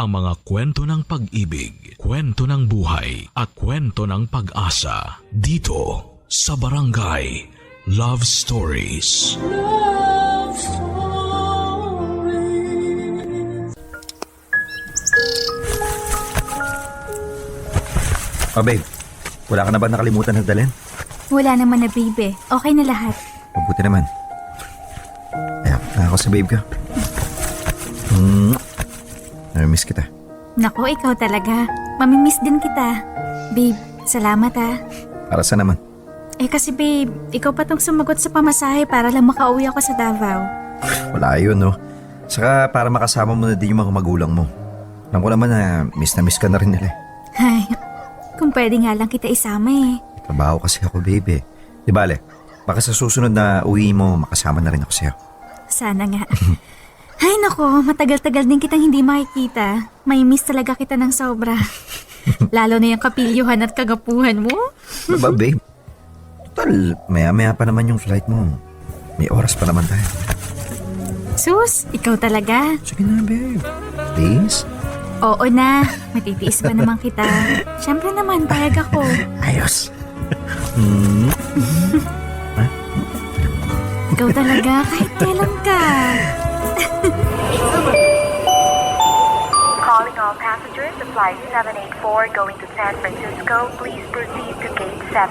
ang mga kwento ng pag-ibig, kwento ng buhay at kwento ng pag-asa dito sa Barangay Love Stories. Love Stories. Oh babe, wala ka na ba nakalimutan ng dalhin? Wala naman na babe. Okay na lahat. Mabuti naman. Kaya ako sa babe ka. Namimiss kita. Naku, ikaw talaga. Mamimiss din kita. Babe, salamat ah. Para sa naman. Kasi babe, ikaw pa tong sumagot sa pamasahe para lang makauwi ako sa Davao. Wala yun, no? Saka para makasama mo na din yung mga magulang mo. Alam ko naman na miss ka na rin nila. Ay, kung pwede nga lang kita isama eh. Trabaho kasi ako, babe. Di bale, baka sa susunod na uwi mo, makasama na rin ako sa'yo. Sana nga. Ay nako, matagal-tagal din kitang hindi makikita. May miss talaga kita ng sobra. Lalo na yung kapilyuhan at kagapuhan mo. Ano ba, babe? Total, maya-maya pa naman yung flight mo. May oras pa naman tayo. Sus, ikaw talaga. Sige na, babe. Please? Oo na, matitiis pa naman kita. Siyempre naman, payag ako. Ayos. Ikaw talaga, kahit kailan ka. Calling all passengers of Flight 784 going to San Francisco, please proceed to Gate 7.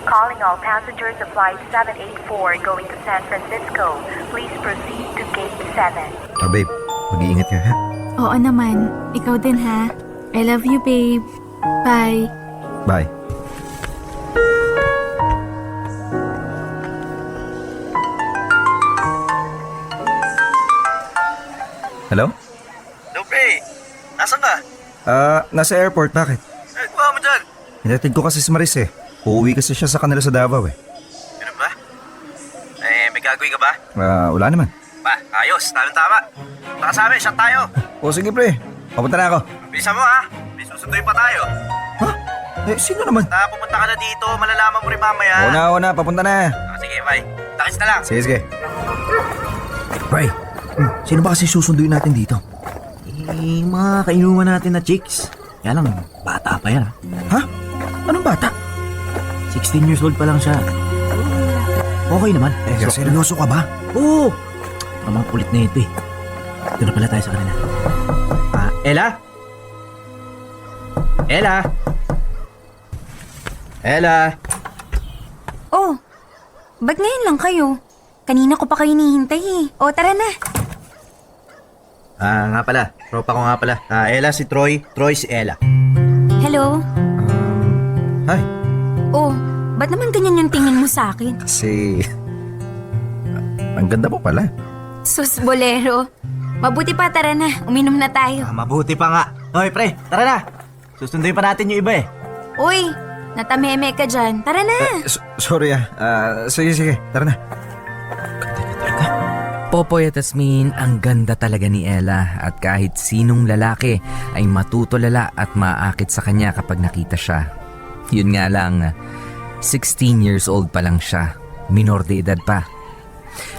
Calling all passengers of Flight 784 going to San Francisco, please proceed to Gate 7. Oh, babe, mag-iingat ka, ha? Oo naman, ikaw din ha. I love you, babe. Bye. Bye. Hello? Hello, pre. Nasaan ka? Nasa airport. Bakit? Kuha mo dyan. Hinatid ko kasi si Maris eh. Uuwi kasi siya sa kanila sa Davao eh. Ganun ba? May gagawin ka ba? Wala naman. Ayos. Tama. Baka sa amin, shot tayo. O sige pre, papunta na ako. Bilisan mo, ha? May susunduin pa tayo. Ha? Sino naman? Basta pumunta ka na dito, malalaman mo rin mamaya. Oo na, papunta na. Sige, bye. Takis na lang. Sige. Pre, sino ba kasi susunduin natin dito? Mga kainuman natin na chicks. Kaya lang, bata pa yan. Ha? Anong bata? 16 years old pa lang siya. Okay naman. Seryoso ka ba? Oo! Ang mga kulit na ito eh. Ito na pala tayo sa kanila. Ella? Ella? Ella? Oh, ba't ngayon lang kayo? Kanina ko pa kayo hinihintay eh. O, tara na. Nga pala. Tropa ko nga pala. Ella si Troy. Troy si Ella. Hello? Hi. Oh, ba't naman ganyan yung tingin mo sa akin? Kasi... ang ganda mo pala. Sus, bolero. Mabuti pa, tara na. Uminom na tayo. Mabuti pa nga. Hoy, pre. Tara na. Susunduin pa natin yung iba eh. Uy, natameme ka dyan. Tara na. Sorry sige. Tara na. Popoy at Asmin, ang ganda talaga ni Ella at kahit sinong lalaki ay matutulala at maakit sa kanya kapag nakita siya. Yun nga lang, 16 years old pa lang siya, minor de edad pa.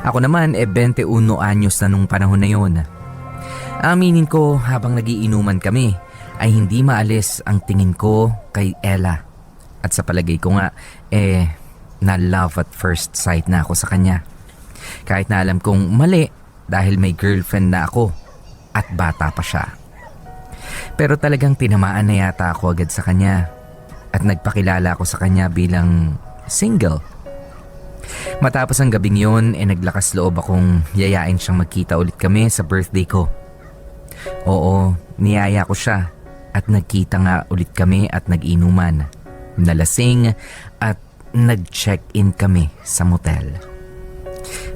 Ako naman 21 anyos na nung panahon na yun. Aminin ko habang nagiinuman kami ay hindi maalis ang tingin ko kay Ella. At sa palagay ko nga, na love at first sight na ako sa kanya. Kahit na alam kong mali dahil may girlfriend na ako at bata pa siya. Pero talagang tinamaan na yata ako agad sa kanya at nagpakilala ako sa kanya bilang single. Matapos ang gabing yun, naglakas loob akong yayain siyang magkita ulit kami sa birthday ko. Oo, niyaya ko siya at nagkita nga ulit kami at nag-inuman. Nalasing at nag-check-in kami sa motel.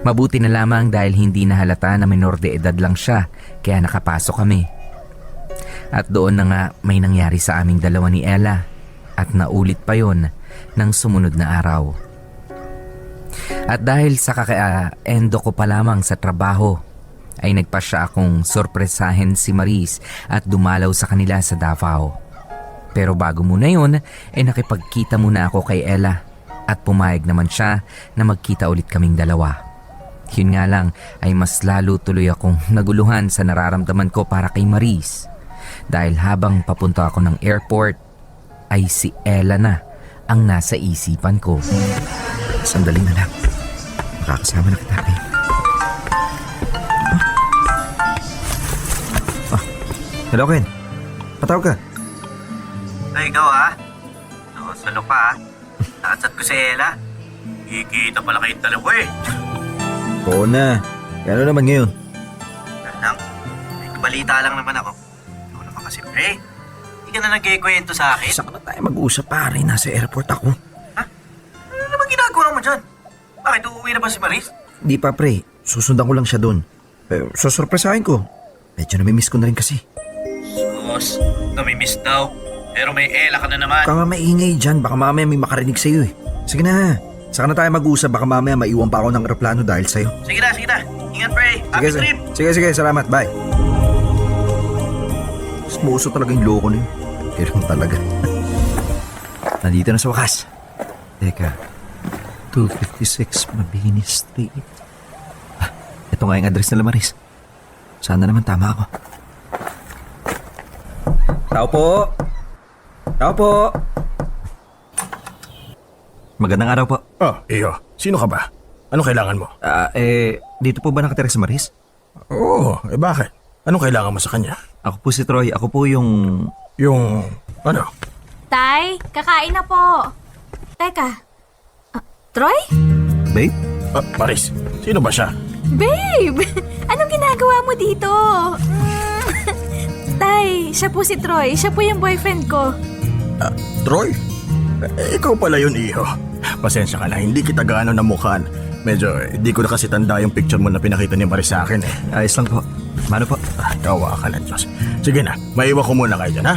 Mabuti na lamang dahil hindi na halata na minor de edad lang siya kaya nakapasok kami. At doon na nga may nangyari sa aming dalawa ni Ella at naulit pa yon ng sumunod na araw. At dahil sa kaka-endo ko pa lamang sa trabaho ay nagpasya akong sorpresahin si Maris at dumalaw sa kanila sa Davao. Pero bago muna yun nakipagkita muna ako kay Ella at pumayag naman siya na magkita ulit kaming dalawa. Yun nga lang ay mas lalo tuloy akong naguluhan sa nararamdaman ko para kay Maris dahil habang papunta ako ng airport ay si Ella na ang nasa isipan ko. Sandali na lang. Makakasama na kita, babe. Hello, Ken. Patawag ka. Ay, ikaw ha? Salo pa ha? Nakatsat ko si Ella. Kikita pala kayong dalawa eh. Oo na. Ano naman ngayon? Yan lang. May balita lang naman ako. Ako naman kasi, pre. Hindi ka na nagkikwento sa akin. Saan na tayo mag-usap, pare? Nasa airport ako. Ano naman ginagawa mo dyan? Bakit uuwi na ba si Maris? Di pa, pre. Susundan ko lang siya doon. Susurpresahin ko. Medyo namimiss ko na rin kasi. Sus, namimiss daw. Pero may Ella ka na naman. Baka maingay dyan. Baka mamaya may makarinig sa'yo eh. Sige na. Saka na tayo mag-usap. Baka mamaya maiwan pa ako ng aeroplano dahil sa'yo. Sige na, sige na. Ingat, pre. Happy trip. Sige. Salamat. Bye. Smuso talaga yung loko niyo. Pero talaga. Nandito na sa wakas. Teka. 256 Mabini Street. Ito nga yung address nila, Maris. Sana naman tama ako. Tao po! Tao po! Magandang araw po. Oh, iyo. Sino ka ba? Anong kailangan mo? Dito po ba nakatira si Maris? Oo, bakit? Anong kailangan mo sa kanya? Ako po si Troy. Ako po yung... Yung... Ano? Tay, kakain na po. Teka. Troy? Babe? Maris, sino ba siya? Babe! Anong ginagawa mo dito? Tay, siya po si Troy. Siya po yung boyfriend ko. Troy? Ikaw pala yun, iyo. Pasensya ka na, hindi kita gaano namukhaan. Medyo, hindi ko na kasi tanda yung picture mo na pinakita ni Maris sa akin eh. Ayos lang po. Mano po? Kawa ka na, Diyos. Sige na, maiwan ko muna kayo dyan, ha?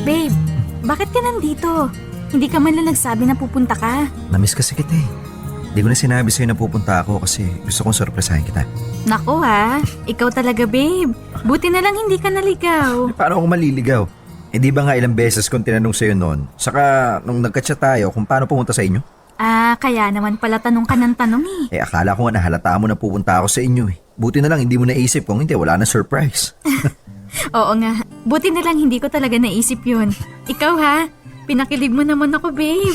Babe, bakit ka nandito? Hindi ka man lang nagsabi na pupunta ka. Namiss kasi kita eh. Hindi ko na sinabi sa'yo na pupunta ako kasi gusto kong sorpresahin kita. Naku ha, ikaw talaga babe. Buti na lang hindi ka naligaw. Paano ako maliligaw? Eh di ba nga ilang beses kong tinanong sa'yo noon? Saka nung nagka-chat tayo kung paano pumunta sa inyo? Kaya naman pala tanong ka ng tanong eh. Akala ko nga nahalata mo na pupunta ako sa inyo eh. Buti na lang hindi mo naisip kung hindi wala na surprise. Oo nga, buti na lang hindi ko talaga naisip yun. Ikaw ha, pinakilig mo naman ako babe.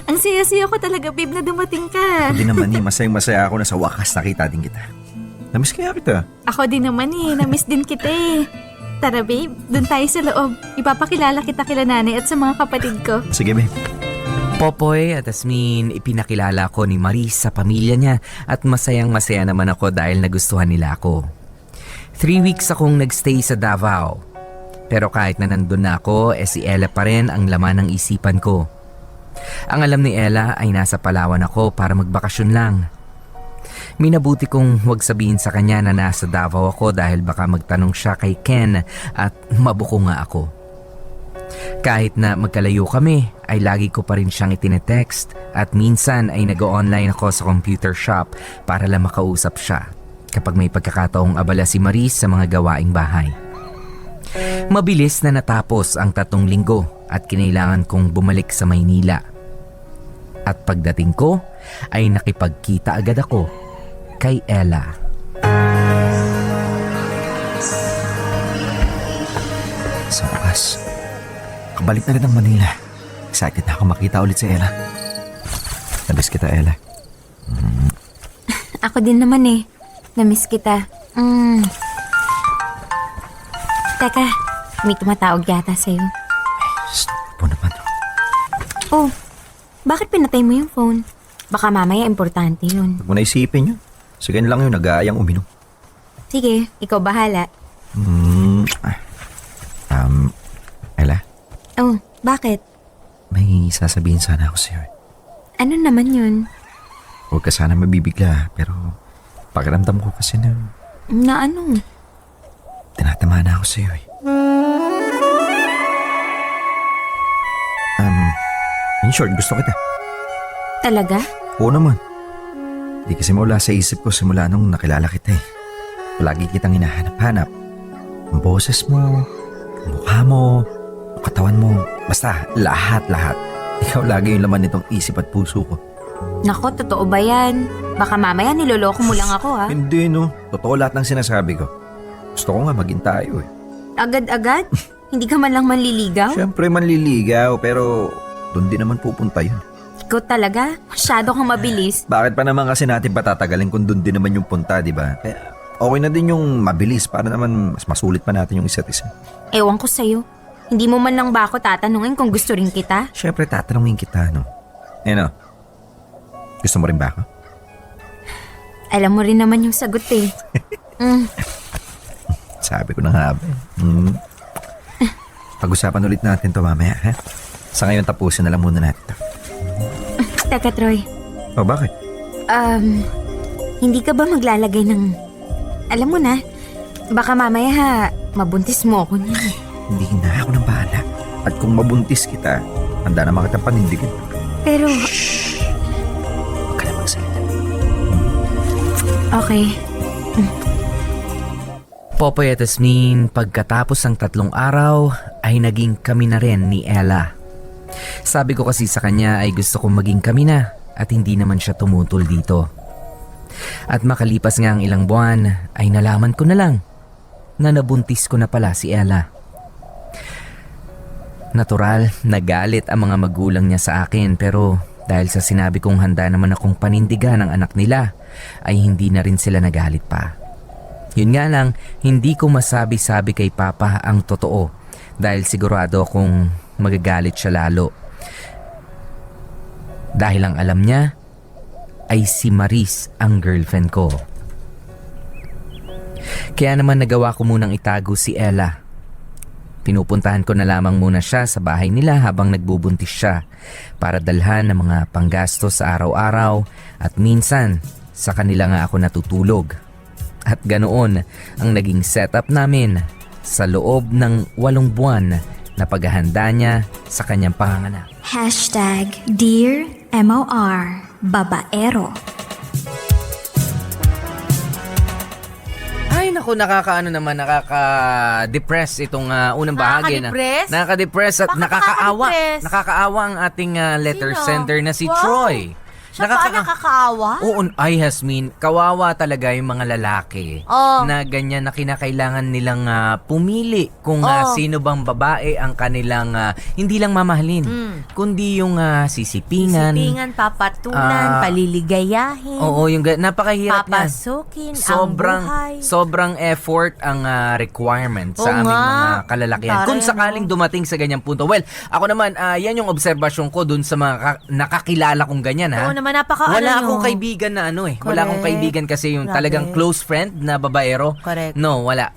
Ang saya-saya ko talaga babe na dumating ka. Hindi naman eh, masayang-masaya ako na sa wakas nakita din kita. Namiss kaya kita. Ako din naman eh, namiss din kita eh. Tara babe, dun tayo sa loob. Ipapakilala kita kila nanay at sa mga kapatid ko. Sige babe. Popoy at Asmin, ipinakilala ko ni Maris sa pamilya niya at masayang-masaya naman ako dahil nagustuhan nila ako. 3 weeks akong nagstay sa Davao. Pero kahit na nandun na ako, si Ella pa rin ang laman ng isipan ko. Ang alam ni Ella ay nasa Palawan ako para magbakasyon lang. Minabuti kong huwag sabihin sa kanya na nasa Davao ako dahil baka magtanong siya kay Ken at mabuko nga ako. Kahit na magkalayo kami, ay lagi ko pa rin siyang itinetext at minsan ay nag-online ako sa computer shop para lang makausap siya kapag may pagkakataong abala si Maris sa mga gawaing bahay. Mabilis na natapos ang 3 linggo at kinailangan kong bumalik sa Maynila. At pagdating ko ay nakipagkita agad ako kay Ella. Sa wakas, kabalik na rin ng Manila. Excited na ako makita ulit si Ella. Namiss kita, Ella. Ako din naman eh. Namiss kita. Teka, may tumatawag yata sa'yo. Po naman. Oh, bakit pinatay mo yung phone? Baka mamaya importante yun. Huwag mo na isipin yun. Sige na lang yun, nag-aayang uminom. Sige, ikaw bahala. Ella, Oh, bakit? may sasabihin sana ako sa'yo. Ano naman yun? Huwag ka sana mabibigla, pero pakiramdam ko kasi na Na ano? tinatamaan na ako sa'yo eh. In short, gusto kita. Talaga? Oo naman. Di kasi mawala sa isip ko simula nung nakilala kita eh. Palagi kitang hinahanap-hanap. Ang boses mo, ang mukha mo, ang katawan mo, basta lahat-lahat. Ikaw lagi yung laman nitong isip at puso ko. Nako, totoo ba yan? Baka mamaya niloloko mo lang ako ha. Hindi no, totoo lahat ng sinasabi ko. Gusto ko nga maging tayo eh. Agad-agad? Hindi ka man lang manliligaw? Siyempre manliligaw pero doon din naman pupunta yun. Ikaw talaga? Masyado kang mabilis. Bakit pa naman kasi natin patatagalin kung doon din naman yung punta, di ba? Kaya okay na din yung mabilis para naman mas masulit pa natin yung isa't isa. Ewan ko sa'yo. Hindi mo man lang ba ako tatanungin kung gusto rin kita? Siyempre tatanungin kita, no? Gusto mo rin ba ako? Alam mo rin naman yung sagot eh. Sabi ko na nga ba. Pag-usapan ulit natin to mamaya, ha? Sa ngayon tapusin na lang muna natin to. Teka, Troy. Oh, bakit? Hindi ka ba maglalagay ng... Alam mo na, baka mamaya ha, mabuntis mo ako niya. Hindi na ako nang bahala. At kung mabuntis kita, handa naman kitang panindigin. Pero... Huwag ka na magsalita. Okay. Popoy at Asmin, pagkatapos ng 3 araw ay naging kami na rin ni Ella. Sabi ko kasi sa kanya ay gusto kong maging kami na at hindi naman siya tumutol dito. At makalipas nga ang ilang buwan ay nalaman ko na lang na nabuntis ko na pala si Ella. Natural, nagalit ang mga magulang niya sa akin pero dahil sa sinabi kong handa naman akong panindigan ng anak nila ay hindi na rin sila nagalit pa. Yun nga lang, hindi ko masabi-sabi kay Papa ang totoo dahil sigurado akong magagalit siya lalo. Dahil ang alam niya ay si Maris ang girlfriend ko. Kaya naman nagawa ko munang itago si Ella. Pinupuntahan ko na lamang muna siya sa bahay nila habang nagbubuntis siya para dalhan ng mga panggastos sa araw-araw at minsan sa kanila nga ako natutulog. At ganoon ang naging setup namin sa loob ng 8 buwan na paghahanda niya sa kanyang panganganak. Dear MOR Babaero. Ay naku, nakaka-depress itong unang bahagi na. Nakaka-depress at nakakaawa ang ating letter sender na si Troy. Siya pa nakakaawa? Oo, ay Hasmin, kawawa talaga yung mga lalaki na ganyan na kinakailangan nilang pumili kung sino bang babae ang kanilang hindi lang mamahalin, kundi yung sisipingan, papatulan, paliligayahin. Oo, yung napakahirap niyan. Papasukin ang buhay. Sobrang effort ang requirement sa aming mga kalalakihan. Kung sakaling dumating sa ganyang punto. Well, ako naman, yan yung obserbasyon ko dun sa mga nakakilala kong ganyan, ha? Wala akong kaibigan na Wala akong kaibigan kasi yung talagang close friend na babaero. Correct. No, wala.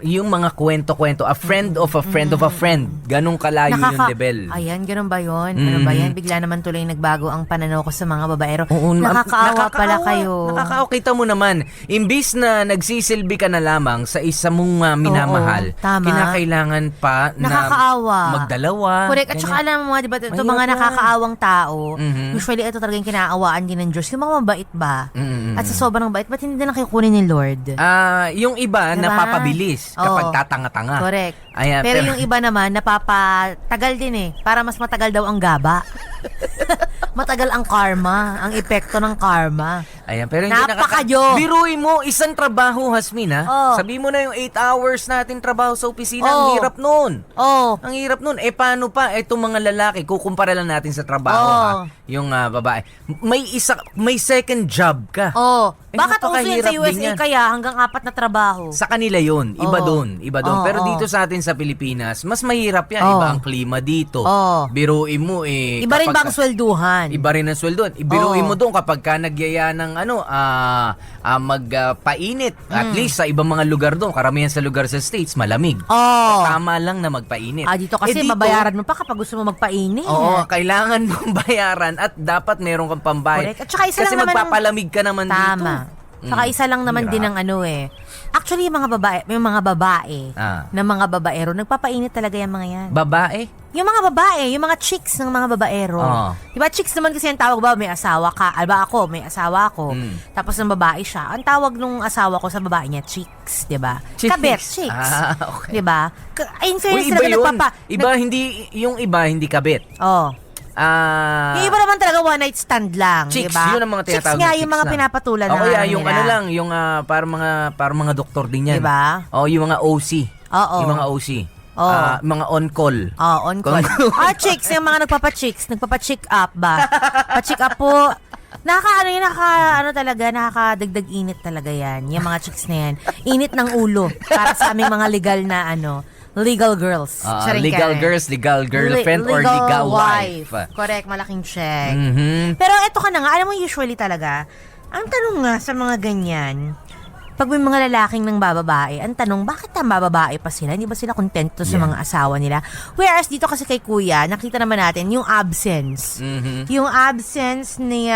Yung mga kwento-kwento, a friend of a friend of a friend. Ganong kalayo yung level. Ayan, ganun ba yun? Ganun ba yan? Bigla naman tuloy nagbago ang pananaw ko sa mga babaero. Oo, nakakaawa pala kayo. Nakakaawa. Kita mo naman, imbis na nagsisilbi ka na lamang sa isa mong minamahal, kinakailangan pa nakakaawa. Na magdalawa. Correct. At saka alam mo, diba, ito mga nakakaawang tao, usually ito talagang kinaawaan din ng Diyos. Yung mga mabait ba? At sa sobrang bait, ba't hindi na lang kayo kunin ni Lord? Yung iba, diba? Napapabilis kapag tatanga-tanga. Correct. Ayan, pero yung iba naman, napapatagal din para mas matagal daw ang gaba. Matagal ang karma, ang epekto ng karma. Ayan, pero hindi napakadyo. Biruin mo, isang trabaho, Hasmin, ha? Sabi mo na yung 8 hours natin trabaho sa opisina, ang hirap nun. Ang hirap nun. Paano pa itong mga lalaki, kukumpara lang natin sa trabaho, ha? Yung babae. May second job ka. Bakit uso yan sa USA kaya hanggang 4 na trabaho? Sa kanila yun. Iba doon. Pero dito sa atin sa Pilipinas, mas mahirap yan. Iba ang klima dito. Biruin mo iba rin ba ang swelduhan? Iba rin ang swelduhan. Biruin mo doon kapag ka nagyaya ng magpainit. At least sa ibang mga lugar doon, karamihan sa lugar sa States, malamig. Tama lang na magpainit. Dito kasi dito, mabayaran mo pa kapag gusto mo magpainit. Kailangan mong bayaran at dapat meron kang pambayad. At saka isa kasi lang magpapalamig ka naman dito. Saka isa lang naman din ang Actually, yung mga babae na mga babaero, nagpapainit talaga yung mga yan. Babae? Yung mga babae, yung mga chicks ng mga babaero. Diba, chicks naman kasi yung tawag ba, may asawa ka. Alba ako, may asawa ako. Tapos ng babae siya. Ang tawag nung asawa ko sa babae niya, chicks. Diba? Kabet, chicks. Okay. Diba? In fairness iba talaga yun. Yung iba, hindi kabet. Yung iba naman talaga one night stand lang, Chicks, diba? yun ang mga tinatawag Chicks nga, na yung chicks mga lang. pinapatulan na O kaya yung nila. ano lang, yung parang mga doktor din yan. Diba? O yung mga OC. Oo. Yung mga OC. Oo. Mga on-call. On call. Chicks, yung mga nagpapa-check up ba? Pa-check up po. Nakakadagdag init talaga yan. Yung mga chicks na yan. Init ng ulo para sa aming mga legal na legal girls. Charing Legal Karen. girls, legal girlfriend, or legal wife. Correct, malaking check. Mhm. Pero eto ka na nga, alam mo usually talaga, ang tanong nga sa mga ganyan, pag may mga lalaking nang bababae, ang tanong, bakit ang bababae pa sila? Hindi ba sila kontento sa mga asawa nila? Whereas dito kasi kay Kuya, nakita naman natin yung absence. Mhm. Yung absence ng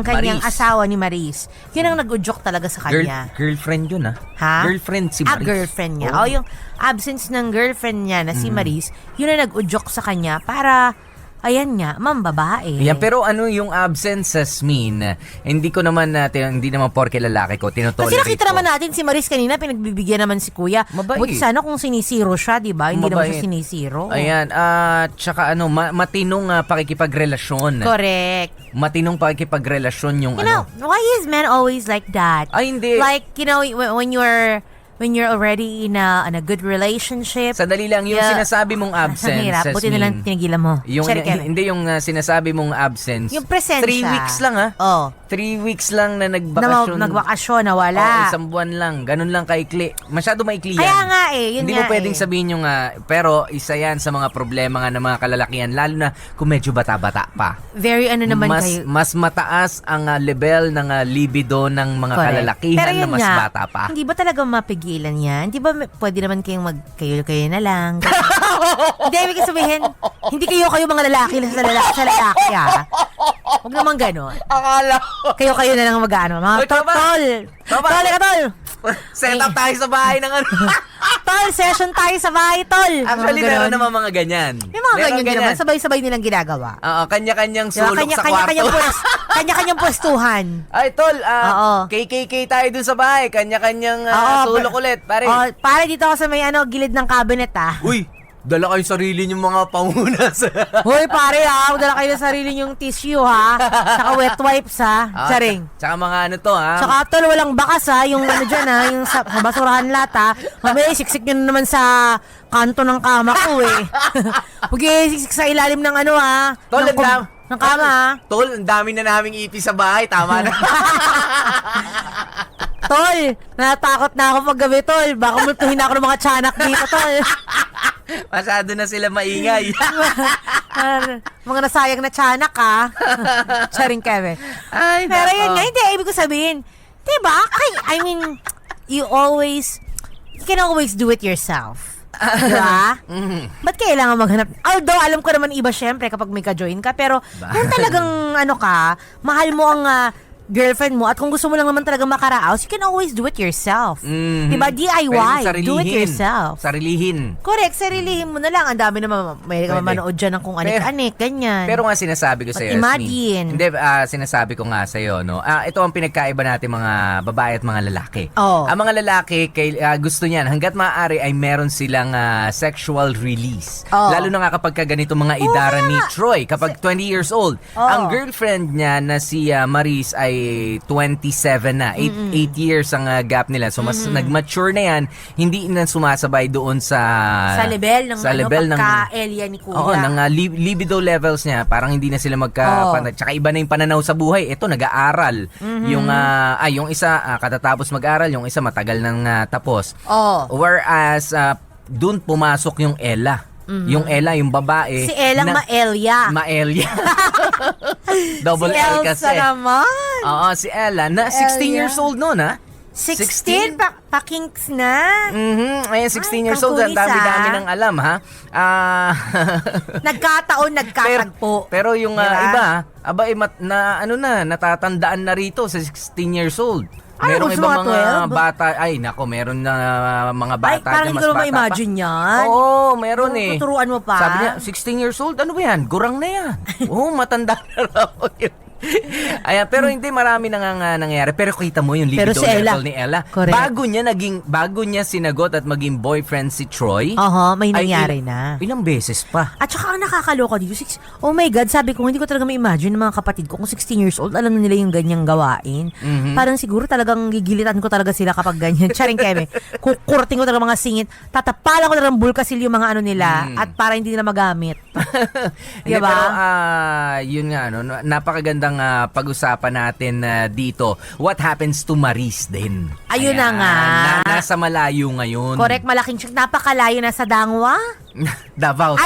kanyang Maris. asawa ni Maris. Yun ang nag-udyok talaga sa kanya. Girlfriend yun, Ha? Girlfriend si Maris. Girlfriend niya. Oh. Yung absence ng girlfriend niya na si Maris, yun ang nag-udyok sa kanya para, ayan nga, mambabae. Yan, pero ano yung absences mean? Hindi ko naman, hindi naman porke lalaki ko, tinotolerate Kasi nakita ko. naman natin si Maris kanina, pinagbibigyan naman si Kuya. Mabait. Buti sana kung sinisiro siya, di ba? Hindi naman siya Mabait. sinisiro. Ayan, tsaka matinong pakikipagrelasyon. Correct. Matinong pakikipagrelasyon yung You know, why is men always like that? Ay, hindi. Like, you know, when you're already in a good relationship. Sandali lang, yung sinasabi mong absence. Ang hirap. Buti na lang tinigilan mo. Hindi yung sinasabi mong absence. Yung presensya. 3 weeks lang Oh. 3 weeks lang na nagbakasyon. Nagbakasyon, nawala. Isang buwan lang. Ganun lang kaikli. Masyado maikli yan. Kaya nga yun Hindi nga mo pwedeng sabihin yung, pero isa yan sa mga problema nga ng mga kalalakihan, lalo na kung medyo bata-bata pa. Very naman kayo. Mas mataas ang level ng libido ng mga Correct. kalalakihan Pero na yun mas nga, bata pa. Hindi ba talaga mapigilan yan? Di ba pwede naman kayong kayo na lang? Hindi, ibig sabihin, hindi kayo mga lalaki sa lalaki, ha? Huwag naman gano'n. Akala ko. Kayo na lang mag-ano. Mga Uy, tama. tol! Tama. Tol! Set up tayo sa bahay ng ano. Tol, session tayo sa bahay, tol! Actually, Mga meron ganon. naman mga ganyan. May mga ganyan din naman. Sabay-sabay nilang ginagawa. Oo, kanya-kanyang Diba? sulok sa kwarto. Kanya-kanyang pwestuhan. Ay, tol, Oo. KKK tayo dun sa bahay. Kanya-kanyang sulok ulit, pare. Oh, pare dito ako sa may gilid ng cabinet, Uy, dala kayo sarili niyong mga pangunas. Hoy, pare magdala kayo ng sarili niyong tissue, ha? Saka wet wipes, ha? Charing. Tsaka mga ano to, ha? Saka tol, walang bakas, ha? Yung dyan, ha? Yung sa basurahan lahat, ha? Mamaya, siksik nyo na naman sa kanto ng kama ko, eh. Huwag siksik sa ilalim ng ha? Tol, ng kama, ha? Tol, ang dami na naming ipis sa bahay. Tama na. Tol, natakot na ako pag gabi, tol. Baka multuhin ako ng mga tiyanak dito, tol. Masyado na sila maingay. Mga nasayang na tiyanak, ha? Charing Kevin. Ay, Pero nako. yun nga, hindi. Ibig ko sabihin, diba? I mean, you can always do it yourself. Diba? Ba't kailangan maghanap? Although, alam ko naman iba syempre kapag may ka-join ka. Pero, kung talagang, mahal mo ang girlfriend mo at kung gusto mo lang naman talaga makaraos, you can always do it yourself. Diba? DIY. Pwede Do it yourself. Sarilihin. Correct. Sarilihin mo na lang. Ang dami naman. May ka Pwede. manood dyan ng kung anik-anik. Ganyan. Pero nga sinasabi ko sa iyo, Imagine. Hindi, sinasabi ko nga sa iyo, no. Ito ang pinagkaiba natin mga babae at mga lalaki. Oh. Ang mga lalaki gusto niyan hangga't maaari ay meron silang sexual release. Oh. Lalo na nga kapag ganito mga idara ni Troy, kapag 20 years old. Oh. Ang girlfriend niya na si Maris ay 27 na. 8 years ang gap nila. So mas nag-mature na yan, hindi na sumasabay doon sa level ng pagka-Elia ni Kuya. Oo, ng libido levels niya, parang hindi na sila tsaka iba na yung pananaw sa buhay. Ito, nag-aaral. Yung isa, katatapos mag-aral, yung isa matagal nang tapos. Oh. Whereas, dun pumasok yung Ella. Yung Ella, yung babae. Si Elang Maelia. Maelia. Double Si L Elsa kasi. naman. Oo, si Ella, na 16 Elia. years old noon, ha? 16? Pa-kinks na. Ayan, 16 years old. Ang pangkulis, dami-dami nang alam, ha? Nagkataon, nagkatagpo. Pero yung Diba? iba, natatandaan na rito sa 16 years old. Ay, Merong gusto ibang mga mga 12? bata, meron na mga bata Ay, parang na hindi mas ko bata ma-imagine pa. yan. Oo, meron eh. Tuturuan mo pa. Sabi niya, 16 years old, ano ba yan? Gurang na yan. Oo, matanda na raw yun. Ayan, pero hindi marami nangyayari. Pero kita mo yung Pero libido si Ella. level ni Ella. Correct. Bago niya sinagot at maging boyfriend si Troy. May ay nangyari na. Ilang beses pa. At saka ang nakakaloka dito, oh my God, sabi ko, hindi ko talaga ma-imagine ng mga kapatid ko kung 16 years old, alam na nila yung ganyang gawain. Parang siguro talagang gigilitan ko talaga sila kapag ganyan. Charing keme. Kukurting ko talaga mga singit. Tatapalan ko talaga ng bulkasil yung mga ano nila at para hindi nila magamit. Hindi, Diba? pero yun nga, napakagandang pag-usapan natin dito. What happens to Maris din? Ayun na nga. Nasa malayo ngayon. Correct, malaking check. Napakalayo na sa Dangwa. Davao.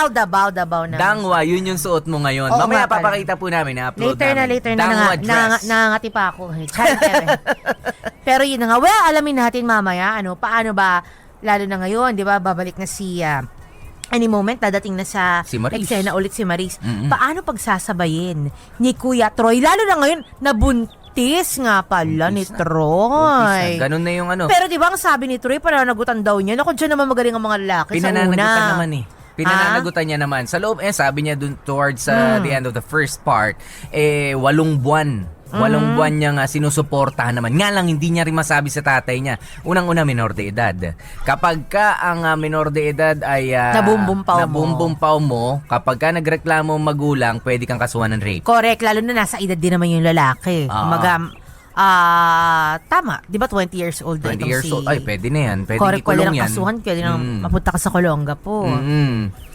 Davao na. Dangwa, yun yung suot mo ngayon. Oo, Mamaya nga pala. papakita po namin. I-upload Later namin. na. Dangwa dress. Nangangati pa ako. Charing keme. Pero yun na nga. Well, alamin natin mamaya, paano ba, lalo na ngayon, di ba, babalik na si any moment dadating na sa Si Maris. eksena ulit si Maris. Paano pagsasabayin ni Kuya Troy? Lalo na ngayon, nabuntis nga pala ni Troy. Ganun na yung Pero di ba ang sabi ni Troy, pananagutan daw niya, naku, dyan naman magaling ang mga lalaki sa una. Pinananagutan naman Pinananagutan niya naman. Sa loob, sabi niya dun towards the end of the first part, 8 buwan. 8 buwan niyang sinusuportahan naman. Nga lang, hindi niya rin masabi sa tatay niya. Unang-una, minor de edad. Kapag ka ang minor de edad ay nabumbumpaw mo, kapag ka nagreklamo magulang, pwede kang kasuhan ng rape. Correct, lalo na nasa edad din naman yung lalaki. Tama, di ba 20 years old 20 years old, ay pwede na yan. Pwede correct, pwede ikulong ng yan. kasuhan, pwede nang mapunta ka sa Kolonga po.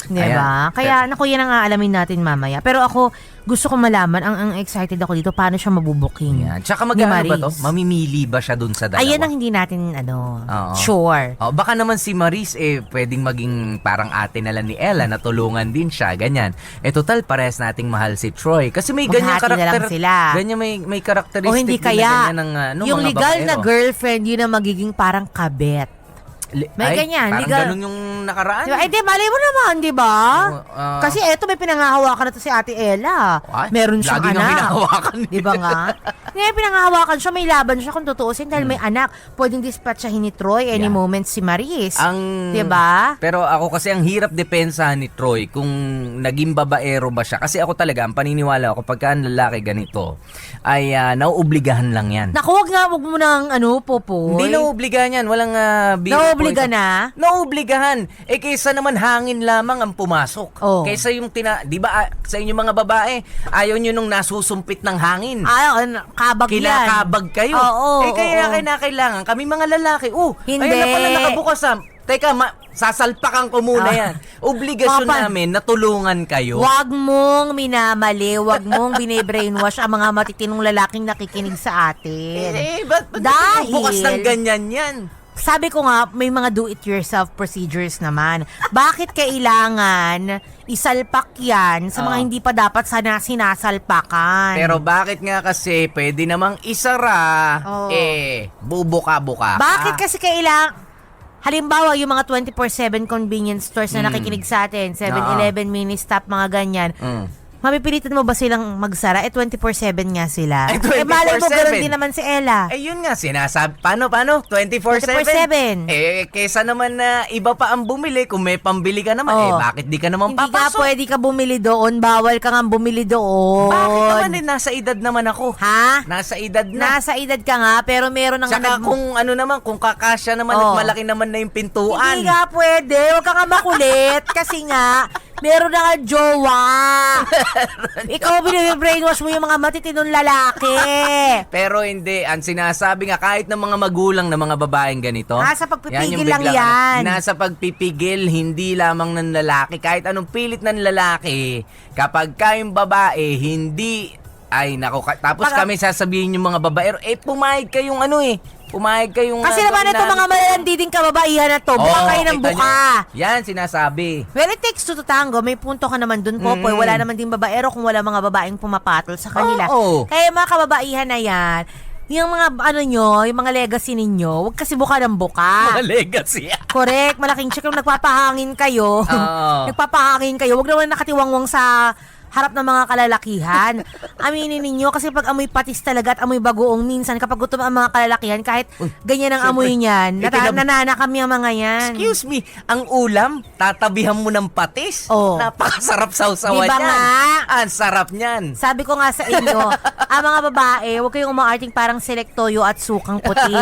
Di Ayan. ba? Kaya, naku, yan ang aalamin natin mamaya. Pero ako, gusto ko malaman, ang excited ako dito, paano siya mabubuking. Yan. Tsaka ni magkano ba Maris. to? Mamimili ba siya dun sa dalawa? Ayan ang hindi natin, Oo. sure. Baka naman si Maris, pwedeng maging parang ate na lang ni Ella, na tulungan din siya, ganyan. Total, parehas nating mahal si Troy. Kasi may ganyang Maghati na lang karakter. sila. Ganyan, may karakteristic O hindi din kaya, na ganyan ng yung mga legal na babaero. girlfriend, yun ang magiging parang kabet. May ganyan, Parang legal. ganun yung nakaraan. Diba? Di, malay mo naman, di ba? Kasi eto, may pinangahawakan na to si Ate Ella. Meron siyang lagi anak. nga hinahawakan. Di ba nga? Ngayon, pinangahawakan siya, may laban siya kung tutuusin dahil may anak. Pwedeng dispatchahin ni Troy any moment si Maris. Di ba? Pero ako kasi ang hirap depensahan ni Troy kung naging babaero ba siya. Kasi ako talaga, ang paniniwala ko, pagka ang lalaki ganito, ay nauobligahan lang yan. Naku, wag mo nang Popoy. Hindi nauobligahan yan. Walang Nauobliga na? Nauobligahan. Kaysa naman hangin lamang ang pumasok. Oh. Kaysa yung di ba sa inyo mga babae, ayaw nyo nung nasusumpit ng hangin. Kabag yan. Kinakabag kayo. Oo, kaya kailangan kami mga lalaki. Hindi. Ayun na pala nakabukas Teka, sasalpakan ko muna yan. Obligasyon namin na tulungan kayo. Huwag mong minamali, huwag mong bine-brainwash ang mga matitinong lalaking nakikinig sa atin. Ba't Dahil bukas ng ganyan yan? Sabi ko nga, may mga do-it-yourself procedures naman. Bakit kailangan isalpak yan sa mga hindi pa dapat sana sinasalpakan? Pero bakit nga kasi pwede namang isara, bubuka-buka ka. Bakit kasi kailangan... Halimbawa, yung mga 24/7 convenience stores na nakikinig sa atin, 7-Eleven, Ministop, mga ganyan. Mapipilitan mo ba silang magsara? 24/7 nga sila. 24/7. Malay mo, ganoon din naman si Ella. Yun nga, sinasabi. Paano? 24/7? 24/7. Kesa naman na iba pa ang bumili, kung may pambili ka naman, bakit di ka naman Hindi papasok? ka pwede ka bumili doon. Bawal ka nga bumili doon. Bakit naman nasa edad naman ako? Ha? Nasa edad na. Nasa edad ka nga, pero meron ng... Tsaka kung kung kakasya naman at malaki naman na yung pintuan. Hindi nga pwede. Huwag ka nga makulit. Kasi nga, meron na nga jowa. Ikaw bine-brainwash mo yung mga matitinong lalaki. Pero hindi, ang sinasabi nga kahit ng mga magulang ng mga babaeng ganito. Nasa pagpipigil yung lang biglang, yan. Nasa pagpipigil, hindi lamang ng lalaki. Kahit anong pilit ng lalaki, kapag kayong babae, hindi, tapos kami sasabihin yung mga babaero, pumayag kayong pumayag kayong... Kasi naman ito mga malandiding kababaihan na to. Buka kayo ng buka. Yan, sinasabi. Well, it takes two to tango. May punto ka naman dun, Popoy. Wala naman din babaero kung wala mga babaeng pumapatol sa kanila. Kaya mga kababaihan na yan, yung mga yung mga legacy ninyo, huwag kasi buka ng buka. Mga legacy. Correct. Malaking check yung nagpapahangin kayo. Nagpapahangin kayo. Huwag naman nakatiwangwang sa harap ng mga kalalakihan. Aminin ninyo, kasi pag amoy patis talaga at amoy bagoong, minsan kapag gutom ang mga kalalakihan, kahit ganyan ang amoy niyan, nanana kami ang mga yan. Excuse me, ang ulam, tatabihan mo ng patis? Oh. Napakasarap sausawan Diba yan. nga? Ang sarap niyan. Sabi ko nga sa inyo, ang mga babae, huwag kayong umaarting parang select toyo at sukang puti.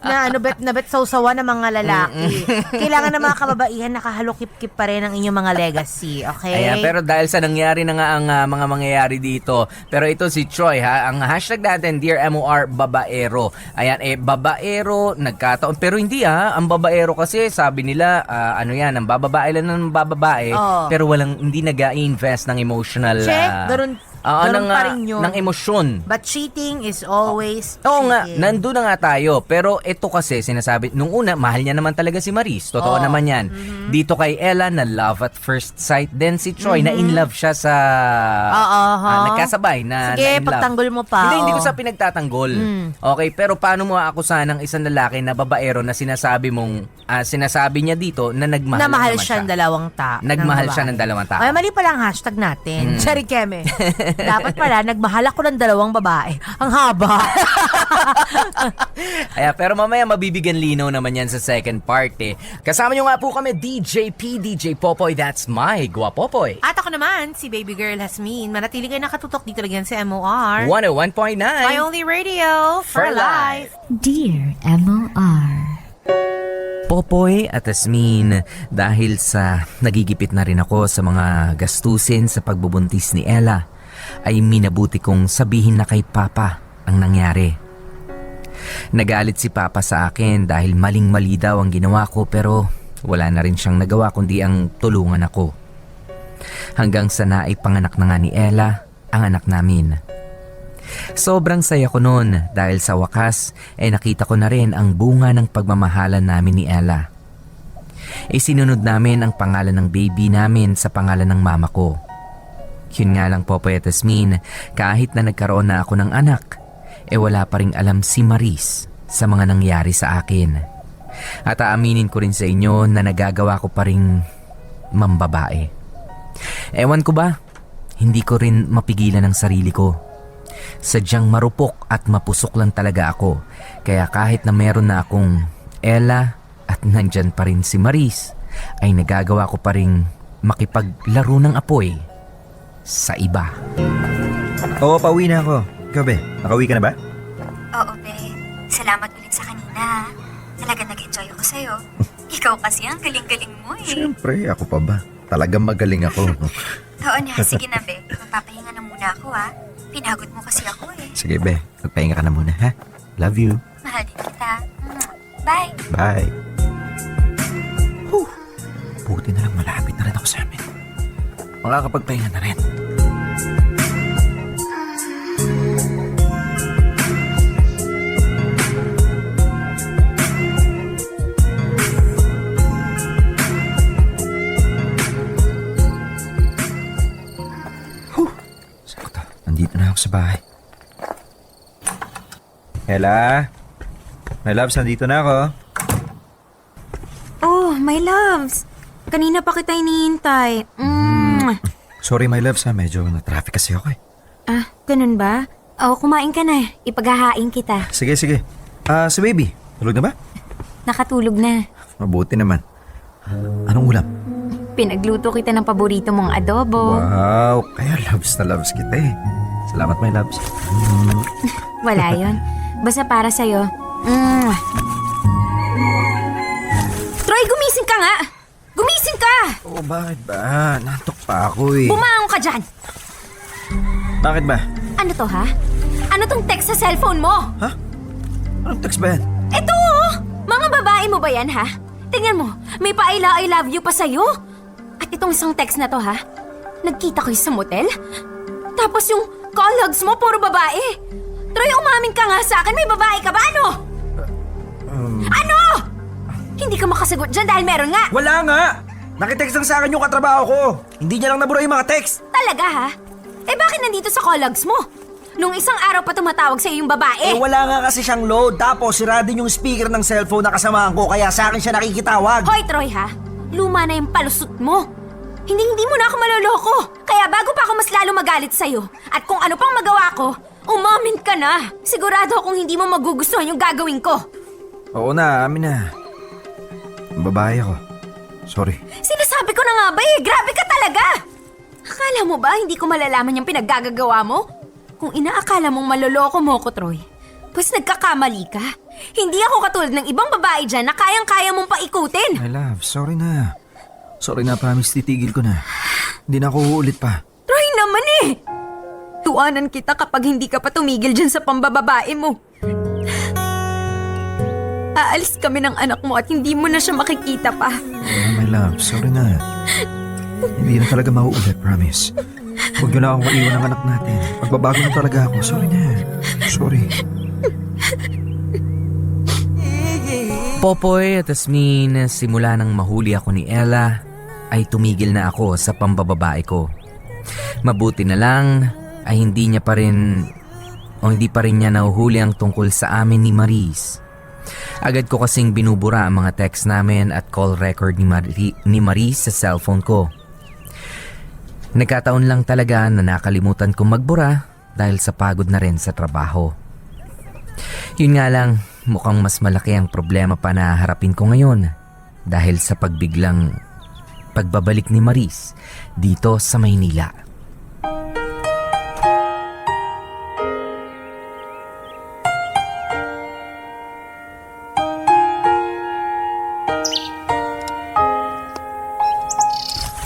Na bet sausawan ng mga lalaki. Kailangan ng mga kababaihan nakahalukip-kip pa rin ang inyong mga legacy, okay? Ayan, pero dahil sa nangyari na nga ang mga mangyayari dito, pero ito si Troy ha, ang hashtag natin, Dear MOR Babaero. Ayan, babaero, nagkataon. Pero hindi ang babaero kasi sabi nila, ang bababae lang ng bababae, pero hindi nag-i-invest ng emotional. Check, ganun pa rin yun. Ng emosyon. But cheating is always Oo nga, cheating. nandun na nga tayo. Pero ito kasi, sinasabi, nung una, mahal niya naman talaga si Maris. Totoo naman yan. Dito kay Ella, na love at first sight. Then si Troy, na in love siya sa... nagkasabay na Sige, na in love. pagtanggol mo pa. Hindi ko sa pinagtatanggol. Okay, pero paano mo aakusahan ng isang lalaki na babaero na sinasabi niya dito na nagmahal na mahal naman siya ng dalawang tao. Nagmahal siya ng dalawang tao. Ay, mali pala ang hashtag natin. Cherry Keme. Dapat pala, nagmahal ako ng dalawang babae. Ang haba. Pero mamaya mabibigyan linaw naman yan sa second part eh. Kasama nyo nga po kami, DJ P, DJ Popoy, that's my Guapopoy. At ako naman, si Baby Girl Hasmin. Manatili kayo nakatutok dito lang yan sa MOR. 101.9. My only radio for life. Dear MOR. Popoy at Asmin, dahil sa nagigipit na rin ako sa mga gastusin sa pagbubuntis ni Ella, ay minabuti kong sabihin na kay Papa ang nangyari. Nagalit si Papa sa akin dahil maling-mali daw ang ginawa ko, pero wala na rin siyang nagawa kundi ang tulungan ako. Hanggang sa naipanganak na nga ni Ella ang anak namin. Sobrang saya ko noon dahil sa wakas nakita ko na rin ang bunga ng pagmamahalan namin ni Ella. Isinunod namin ang pangalan ng baby namin sa pangalan ng mama ko. Yun nga lang, Popoy at Asmin, kahit na nagkaroon na ako ng anak, wala pa ring alam si Maris sa mga nangyari sa akin. At aaminin ko rin sa inyo na nagagawa ko pa ring mambabae. Ewan ko ba, hindi ko rin mapigilan ang sarili ko. Sadyang marupok at mapusok lang talaga ako. Kaya kahit na meron na akong Ella at nandyan pa rin si Maris, ay nagagawa ko pa rin makipaglaro ng apoy sa iba. Oo, pauwi na ako. Ikaw, be, nakauwi ka na ba? Oo, be. Salamat ulit sa kanina. Talaga nag-enjoy ako sa'yo. Ikaw kasi ang galing-galing mo eh. Siyempre, ako pa ba? Talagang magaling ako. Oo na, sige na, be. Magpapahinga na muna ako, ha. Pinagod mo kasi ako eh. Sige, be. Magpahinga ka na muna, ha? Love you. Mahal din kita. Bye. Bye. Buti na lang malapit na rin ako sa amin. Makakapagpahinga na rin. Sakto. Nandito na ako sa bahay. Ella? My loves, nandito na ako. Oh, my loves. Kanina pa kita hinihintay. Sorry, my loves, ha. Medyo na-traffic kasi ako eh. Ah, ganun ba? Oh, kumain ka na. Ipaghahain kita. Sige, sige. Si baby, tulog na ba? Nakatulog na. Mabuti naman. Anong ulam? Pinagluto kita ng paborito mong adobo. Wow, kaya loves na loves kita eh. Salamat, my loves. Wala yon. Basta para sa'yo. Troy, gumising ka nga! Gumising ka! Oh, bakit ba? Nantok pa ako eh. Bumangon ka dyan! Bakit ba? Ano to, ha? Ano tong text sa cellphone mo? Ha? Anong text ba yan? Ito, oh! Mga babae mo ba yan, ha? Tingnan mo, may I love you pa sa'yo. At itong isang text na to, ha? Nagkita kayo sa motel? Tapos yung call logs mo, puro babae. Troy, umamin ka nga sa akin. May babae ka ba? Ano? Ano? Hindi ka makasagot dyan dahil meron nga. Wala nga! Nakitext lang sa akin yung katrabaho ko. Hindi niya lang nabura yung mga text. Talaga, ha? Bakit nandito sa call logs mo? Nung isang araw pa tumatawag sa'yo yung babae. Wala nga kasi siyang load. Tapos sira din yung speaker ng cellphone na kasamahan ko. Kaya sa akin siya nakikitawag. Hoy, Troy, ha? Luma na yung palusot mo. Hindi mo na ako maloloko. Kaya bago pa ako mas lalo magalit sa'yo, at kung ano pang magawa ko, umamin ka na. Sigurado akong hindi mo magugustuhan yung gagawin ko. Oo na, amin na. Babae ako. Sorry. Sinasabi ko na nga ba eh, grabe ka talaga! Akala mo ba hindi ko malalaman yung pinaggagawa mo? Kung inaakala mong maloloko mo ko, Troy, pues nagkakamali ka. Hindi ako katulad ng ibang babae dyan na kayang-kaya mong paikutin. My love, sorry na. Sorry na, promise, titigil ko na. Hindi na ako uulit pa. Troy naman eh! Tuanan kita kapag hindi ka pa tumigil dyan sa pambababae mo. Aalis kami ng anak mo at hindi mo na siya makikita pa. Oh, my love, sorry na. Hindi na talaga mauulit, promise. Huwag niyo na akong maiwan ng anak natin. Magbabago na talaga ako. Sorry na. Sorry. Popoy at Asmin, simula nang mahuli ako ni Ella, ay tumigil na ako sa pambababae ko. Mabuti na lang ay hindi pa rin niya nahuhuli ang tungkol sa amin ni Maris. Agad ko kasing binubura ang mga text namin at call record ni Maris sa cellphone ko. Nagkataon lang talaga na nakalimutan kong magbura dahil sa pagod na rin sa trabaho. Yun nga lang, mukhang mas malaki ang problema pa na harapin ko ngayon dahil sa pagbiglang pagbabalik ni Maris dito sa Maynila.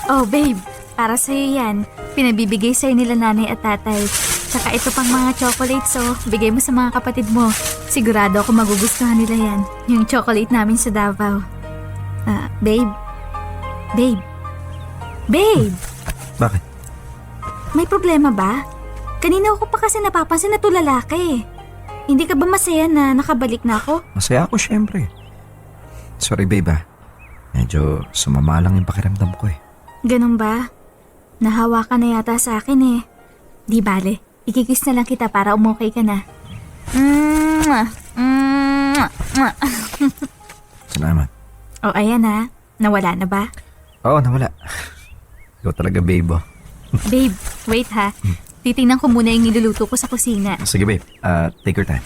Oh, babe. Para sa'yo yan. Pinabibigay sa'yo nila nanay at tatay. Tsaka ito pang mga chocolates, so bigay mo sa mga kapatid mo. Sigurado ako magugustuhan nila yan. Yung chocolate namin sa Davao. Babe. Babe. Babe! Bakit? May problema ba? Kanina ako pa kasi napapansin na to lalaki. Hindi ka ba masaya na nakabalik na ako? Masaya ako, syempre. Sorry, babe, Medyo sumama lang yung pakiramdam ko, Ganun ba? Nahawa ka na yata sa akin eh. Di bale, ikikiss na lang kita para umokay ka na. Salamat. O ayan nawala na ba? Oo, nawala. Ikaw talaga, babe, Babe, wait ha. Titingnan ko muna yung niluluto ko sa kusina. Sige, babe. Take your time.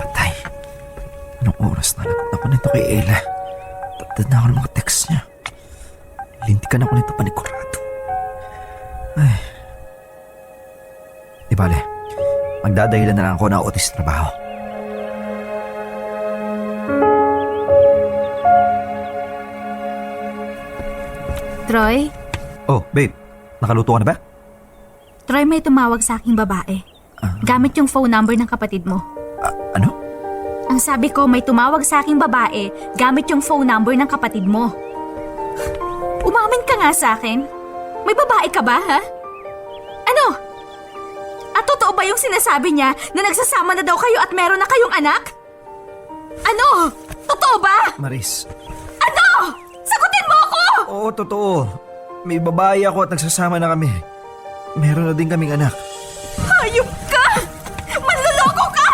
Patay. Anong oras na lagot ako nito kay Ella? Tatad na ako ng mga text niya. Lintikan ako nito panigurado. Ay. Di bale, magdadahilan na lang ako na otis trabaho. Troy? Oh, babe. Nakaluto ka na ba? Troy, may tumawag sa aking babae. Gamit yung phone number ng kapatid mo. Ano? Ang sabi ko, may tumawag sa aking babae gamit yung phone number ng kapatid mo. Umamin ka nga sa akin. May babae ka ba, ha? Ano? At totoo ba yung sinasabi niya na nagsasama na daw kayo at meron na kayong anak? Ano? Totoo ba? Maris. Ano? Sagutin mo ako! Oo, totoo. May babae ako at nagsasama na kami. Meron na din kaming anak. Hayop ka! Manloloko ka!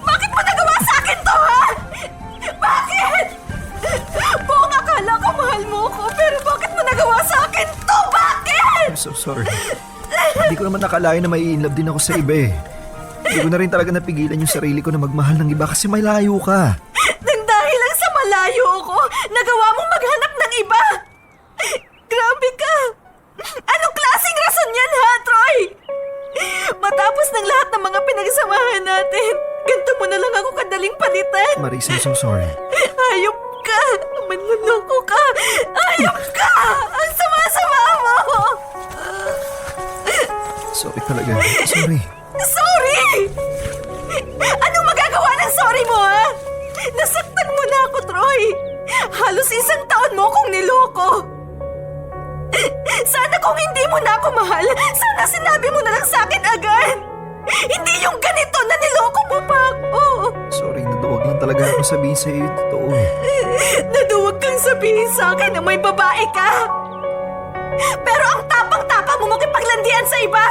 Bakit mo nagawa sa akin to, ha? Bakit? Buong akala ko mahal mo ko, pero bakit mo nagawa sa akin to? Bakit? I'm so sorry. Hindi ko naman nakalain na may in love din ako sa iba Hindi ko na rin talaga napigilan yung sarili ko na magmahal ng iba kasi may layo ka. Nang dahil lang sa malayo ako, nagawa mong maghanap ng iba! Grabe ka! Anong klaseng rason yan, ha, Troy? Matapos ng lahat ng mga pinagsamahan natin, ganito mo na lang ako kadaling palitan. Maris, I'm so sorry. Hayop ka! Manluloko ka! Hayop ka! Ang sama-sama mo! Sorry talaga. Sorry. Sorry! Anong magagawa ng sorry mo, ha? Nasaktan mo na ako, Troy! Halos 1 taon mo kong niloko! Sana kung hindi mo na ako mahal, sana sinabi mo na lang sa akin agad! Hindi yung ganito na niloko mo pa ako! Sorry, naduwag lang talaga ako sabihin sa iyo yung totoo Naduwag kang sabihin sa akin na may babae ka! Pero ang tapang-tapang mo makipaglandian sa iba!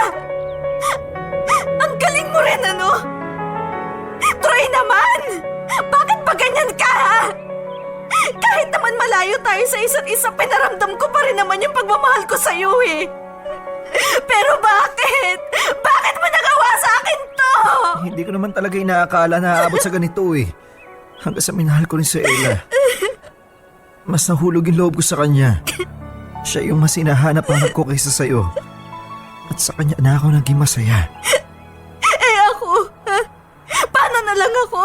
Ang galing mo rin, ano? Troy naman! Bakit ba ganyan ka, ha? Kahit naman malayo tayo sa isa't isa, pinaramdam ko pa rin naman yung pagmamahal ko sa'yo eh. Pero bakit? Bakit mo nagawa sa akin to? Hindi ko naman talaga inaakala na aabot sa ganito eh. Hanggang sa minahal ko rin si Ella. Mas nahulog yung loob ko sa kanya. Siya yung mas hinahanap-hanap ko kaysa sa'yo. At sa kanya na ako naging masaya. Eh ako? Paano na lang ako?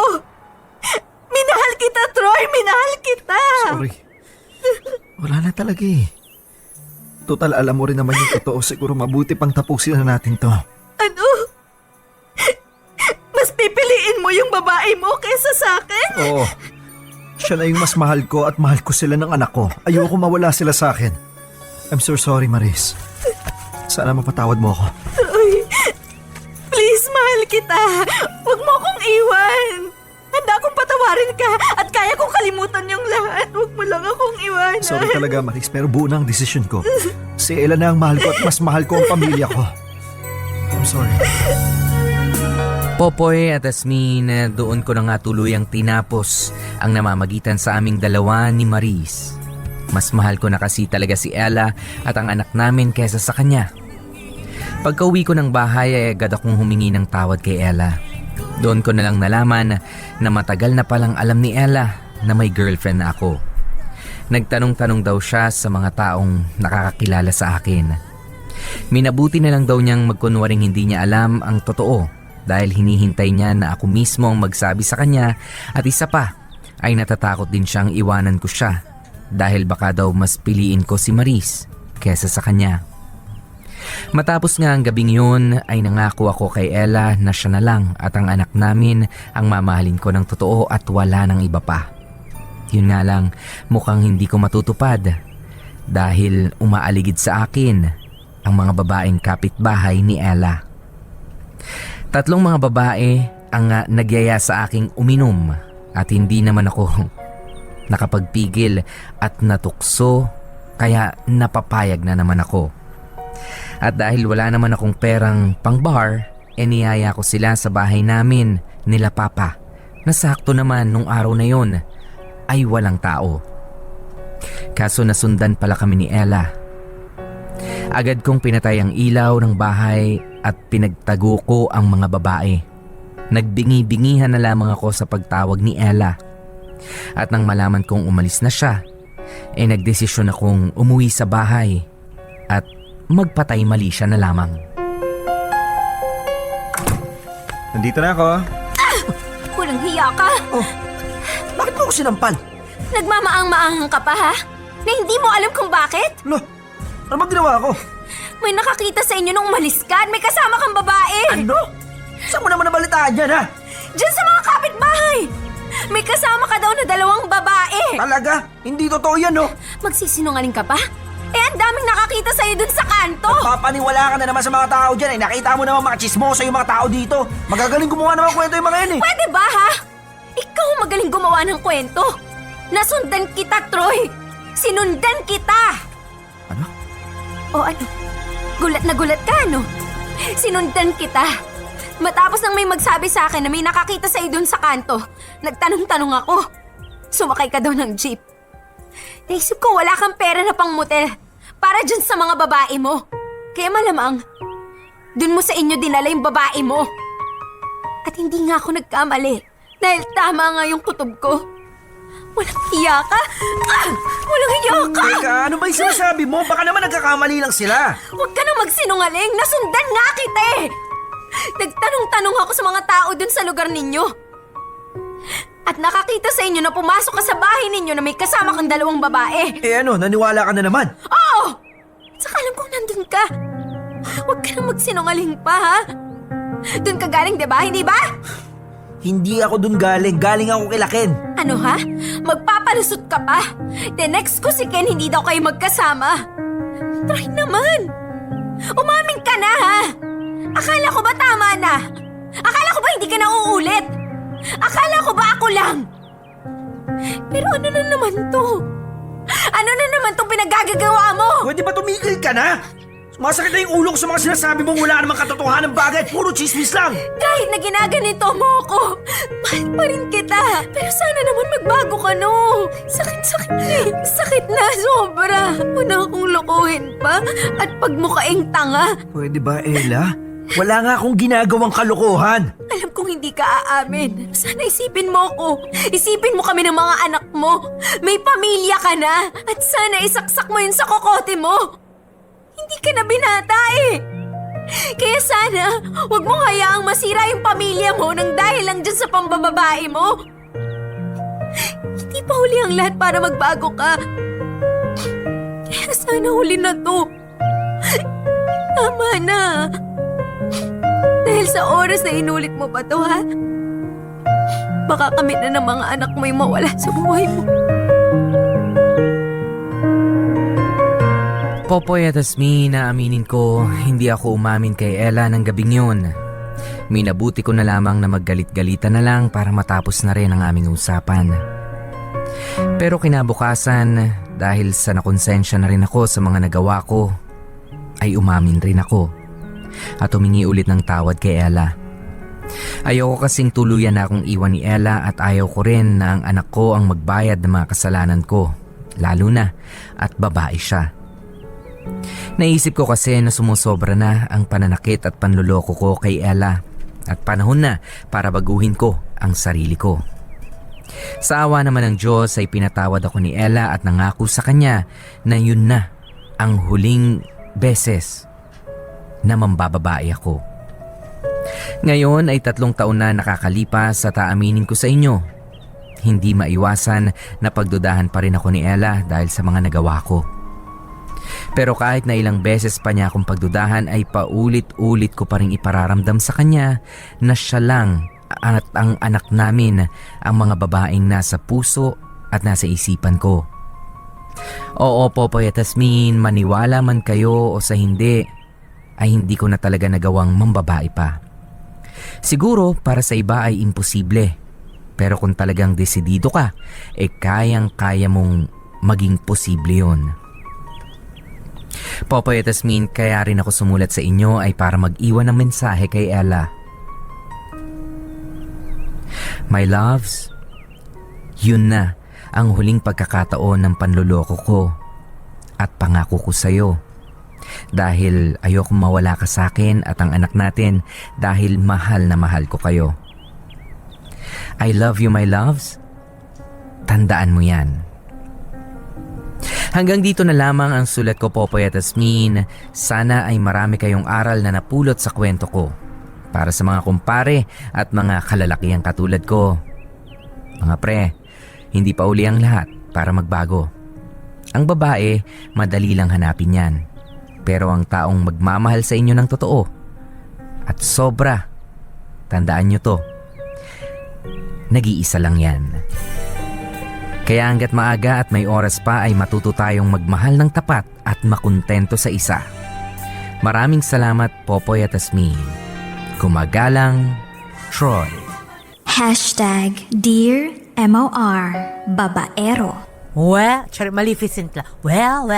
Minahal kita, Troy! Minahal kita! Sorry. Wala na talaga eh. Total, alam mo rin naman yung totoo. Siguro mabuti pang tapusin na natin to. Ano? Mas pipiliin mo yung babae mo kaysa sa akin? Oo. Siya na yung mas mahal ko at mahal ko sila ng anak ko. Ayoko mawala sila sa akin. I'm so sorry, Maris. Sana mapatawad mo ako. Troy, please, mahal kita. Huwag mo akong iwan. Handa akong patawarin ka at kaya kong kalimutan yung lahat. Huwag mo lang akong iwanan. Sorry talaga, Maris, pero buo na ang desisyon ko. Si Ella na ang mahal ko at mas mahal ko ang pamilya ko. I'm sorry. Popoy at Asmin, doon ko na nga tuluyang tinapos ang namamagitan sa aming dalawa ni Maris. Mas mahal ko na kasi talaga si Ella at ang anak namin kaysa sa kanya. Pagka-uwi ko ng bahay ay agad akong humingi ng tawad kay Ella. Doon ko na lang nalaman na matagal na palang alam ni Ella na may girlfriend na ako. Nagtanong-tanong daw siya sa mga taong nakakakilala sa akin. Minabuti na lang daw niyang magkunwaring hindi niya alam ang totoo dahil hinihintay niya na ako mismo ang magsabi sa kanya at isa pa ay natatakot din siyang iwanan ko siya dahil baka daw mas piliin ko si Maris kesa sa kanya. Matapos nga ang gabing yun ay nangako ako kay Ella na siya na lang at ang anak namin ang mamahalin ko ng totoo at wala ng iba pa. Yun nga lang, mukhang hindi ko matutupad dahil umaaligid sa akin ang mga babaeng kapitbahay ni Ella. 3 mga babae ang nagyaya sa aking uminom at hindi naman ako nakapagpigil at natukso kaya napapayag na naman ako. At dahil wala naman akong perang pang-bar, niyaya ko sila sa bahay namin nila Papa na sakto naman nung araw na yon ay walang tao. Kaso nasundan pala kami ni Ella. Agad kong pinatay ang ilaw ng bahay at pinagtago ko ang mga babae. Nagbingi-bingihan na lamang ako sa pagtawag ni Ella. At nang malaman kong umalis na siya, nagdesisyon akong umuwi sa bahay at magpatay mali siya na lamang. Nandito na ako. Walang hiya ka. Oh, bakit mo ako sinampal? Nagmamaang-maanghang ka pa, ha? Na hindi mo alam kung bakit? Lo, ano bang ginawa ko? May nakakita sa inyo nung umalis ka at may kasama kang babae. Ano? Saan mo naman nabalitaan yan, ha? Diyan sa mga kapitbahay. May kasama ka daw na 2 babae. Talaga? Hindi totoo yan, no? Magsisinungaling ka pa? Ang daming nakakita sa'yo dun sa kanto. Papaniwala ka na naman sa mga tao dyan. Nakita mo naman mga chismoso yung mga tao dito. Magagaling gumawa naman kwento yung mga yan, eh. Pwede ba, ha? Ikaw ang magaling gumawa ng kwento. Nasundan kita, Troy. Sinundan kita. Ano? O ano? Gulat na gulat ka, no? Sinundan kita. Matapos nang may magsabi sa akin na may nakakita sa'yo dun sa kanto, nagtanong-tanong ako. Sumakay ka daw ng jeep. Naisip ko wala kang pera na pang motel para dyan sa mga babae mo. Kaya malamang, dun mo sa inyo dinala yung babae mo. At hindi nga ako nagkamali dahil tama nga yung kutob ko. Walang hiya ka? Walang hiya ka! Teka, ano ba yung sinasabi mo? Baka naman nagkakamali lang sila. Huwag ka na magsinungaling! Nasundan nga kita eh! Nagtanong-tanong ako sa mga tao dun sa lugar ninyo. At nakakita sa inyo na pumasok ka sa bahay ninyo na may kasama kang 2 babae. Eh ano, naniwala ka na naman? Oo! At saka alam kong nandun ka. Huwag ka na magsinungaling pa, ha? Dun ka galing, diba? Hindi ba? Hindi ako dun galing. Galing ako kay Ken. Ano, ha? Magpapalusot ka pa? The next ko si Ken, hindi daw kayo magkasama. Try naman. Umamin ka na, ha? Akala ko ba tama na? Akala ko ba hindi ka na uulit? Akala ko ba ako lang? Pero ano na naman to? Ano na naman tong pinagagagawa mo? Pwede ba tumigil ka na? Masakit na yung ulo ko sa mga sinasabi mong wala namang katotohanan ng bagay at puro chismis lang. Kahit na ginaganito mo ako, mahal pa rin kita. Pero sana naman magbago ka, no? Sakit na, sobra. Una akong lokohin pa at pagmukaing tanga. Pwede ba, Ella? Wala nga akong ginagawang kalokohan. Alam kong hindi ka aamin. Sana isipin mo ako. Isipin mo kami ng mga anak mo. May pamilya ka na. At sana isaksak mo yun sa kokote mo. Hindi ka na binata eh. Kaya sana, huwag mong hayaang masira yung pamilya mo nang dahil lang dyan sa pambababae mo. Hindi pa huli ang lahat para magbago ka. Kaya sana huli na to. Tama na. Dahil sa oras na inulit mo pa to, ha? Baka kami na ng mga anak mo yung mawala sa buhay mo. Popoy at Asmin, naaminin ko, hindi ako umamin kay Ella ng gabing yun. Minabuti ko na lamang na maggalit-galitan na lang para matapos na rin ang aming usapan. Pero kinabukasan, dahil sa nakonsensya na rin ako sa mga nagawa ko, ay umamin rin ako at humingi ulit ng tawad kay Ella. Ayoko kasing tuluyan na akong iwan ni Ella at ayaw ko rin na ang anak ko ang magbayad ng mga kasalanan ko, lalo na at babae siya. Naisip ko kasi na sumusobra na ang pananakit at panluloko ko kay Ella at panahon na para baguhin ko ang sarili ko. Sa awa naman ng Diyos ay pinatawad ako ni Ella at nangako sa kanya na yun na ang huling beses na mambababae ako. Ngayon ay 3 taon na nakakalipas at aaminin ko sa inyo, hindi maiwasan na pagdudahan pa rin ako ni Ella dahil sa mga nagawa ko. Pero kahit na ilang beses pa niya akong pagdudahan ay paulit-ulit ko pa rin ipararamdam sa kanya na siya lang at ang anak namin ang mga babaeng nasa puso at nasa isipan ko. Oo, Popoy at Asmin, maniwala man kayo o sa hindi, ay hindi ko na talaga nagawang mambabae pa. Siguro para sa iba ay imposible, pero kung talagang desidido ka, kayang-kaya mong maging posible yun. Popoy at Asmin, kaya rin ako sumulat sa inyo ay para mag-iwan ng mensahe kay Ella. My loves, yun na ang huling pagkakataon ng panluloko ko at pangako ko sa'yo. Dahil ayokong mawala ka sa akin at ang anak natin dahil mahal na mahal ko kayo. I love you, my loves. Tandaan mo yan. Hanggang dito na lamang ang sulat ko, Popoy at Asmin. Sana ay marami kayong aral na napulot sa kwento ko. Para sa mga kumpare at mga kalalakihang katulad ko. Mga pre, hindi pa uli ang lahat para magbago. Ang babae, madali lang hanapin yan. Pero ang taong magmamahal sa inyo ng totoo at sobra, tandaan nyo to, nag-iisa lang yan. Kaya hanggat maaga at may oras pa ay matuto tayong magmahal ng tapat at makontento sa isa. Maraming salamat, Popoy at Asmin. Kumagalang, Troy. #Dear MOR Babaero. Well, Maleficent lang. Well.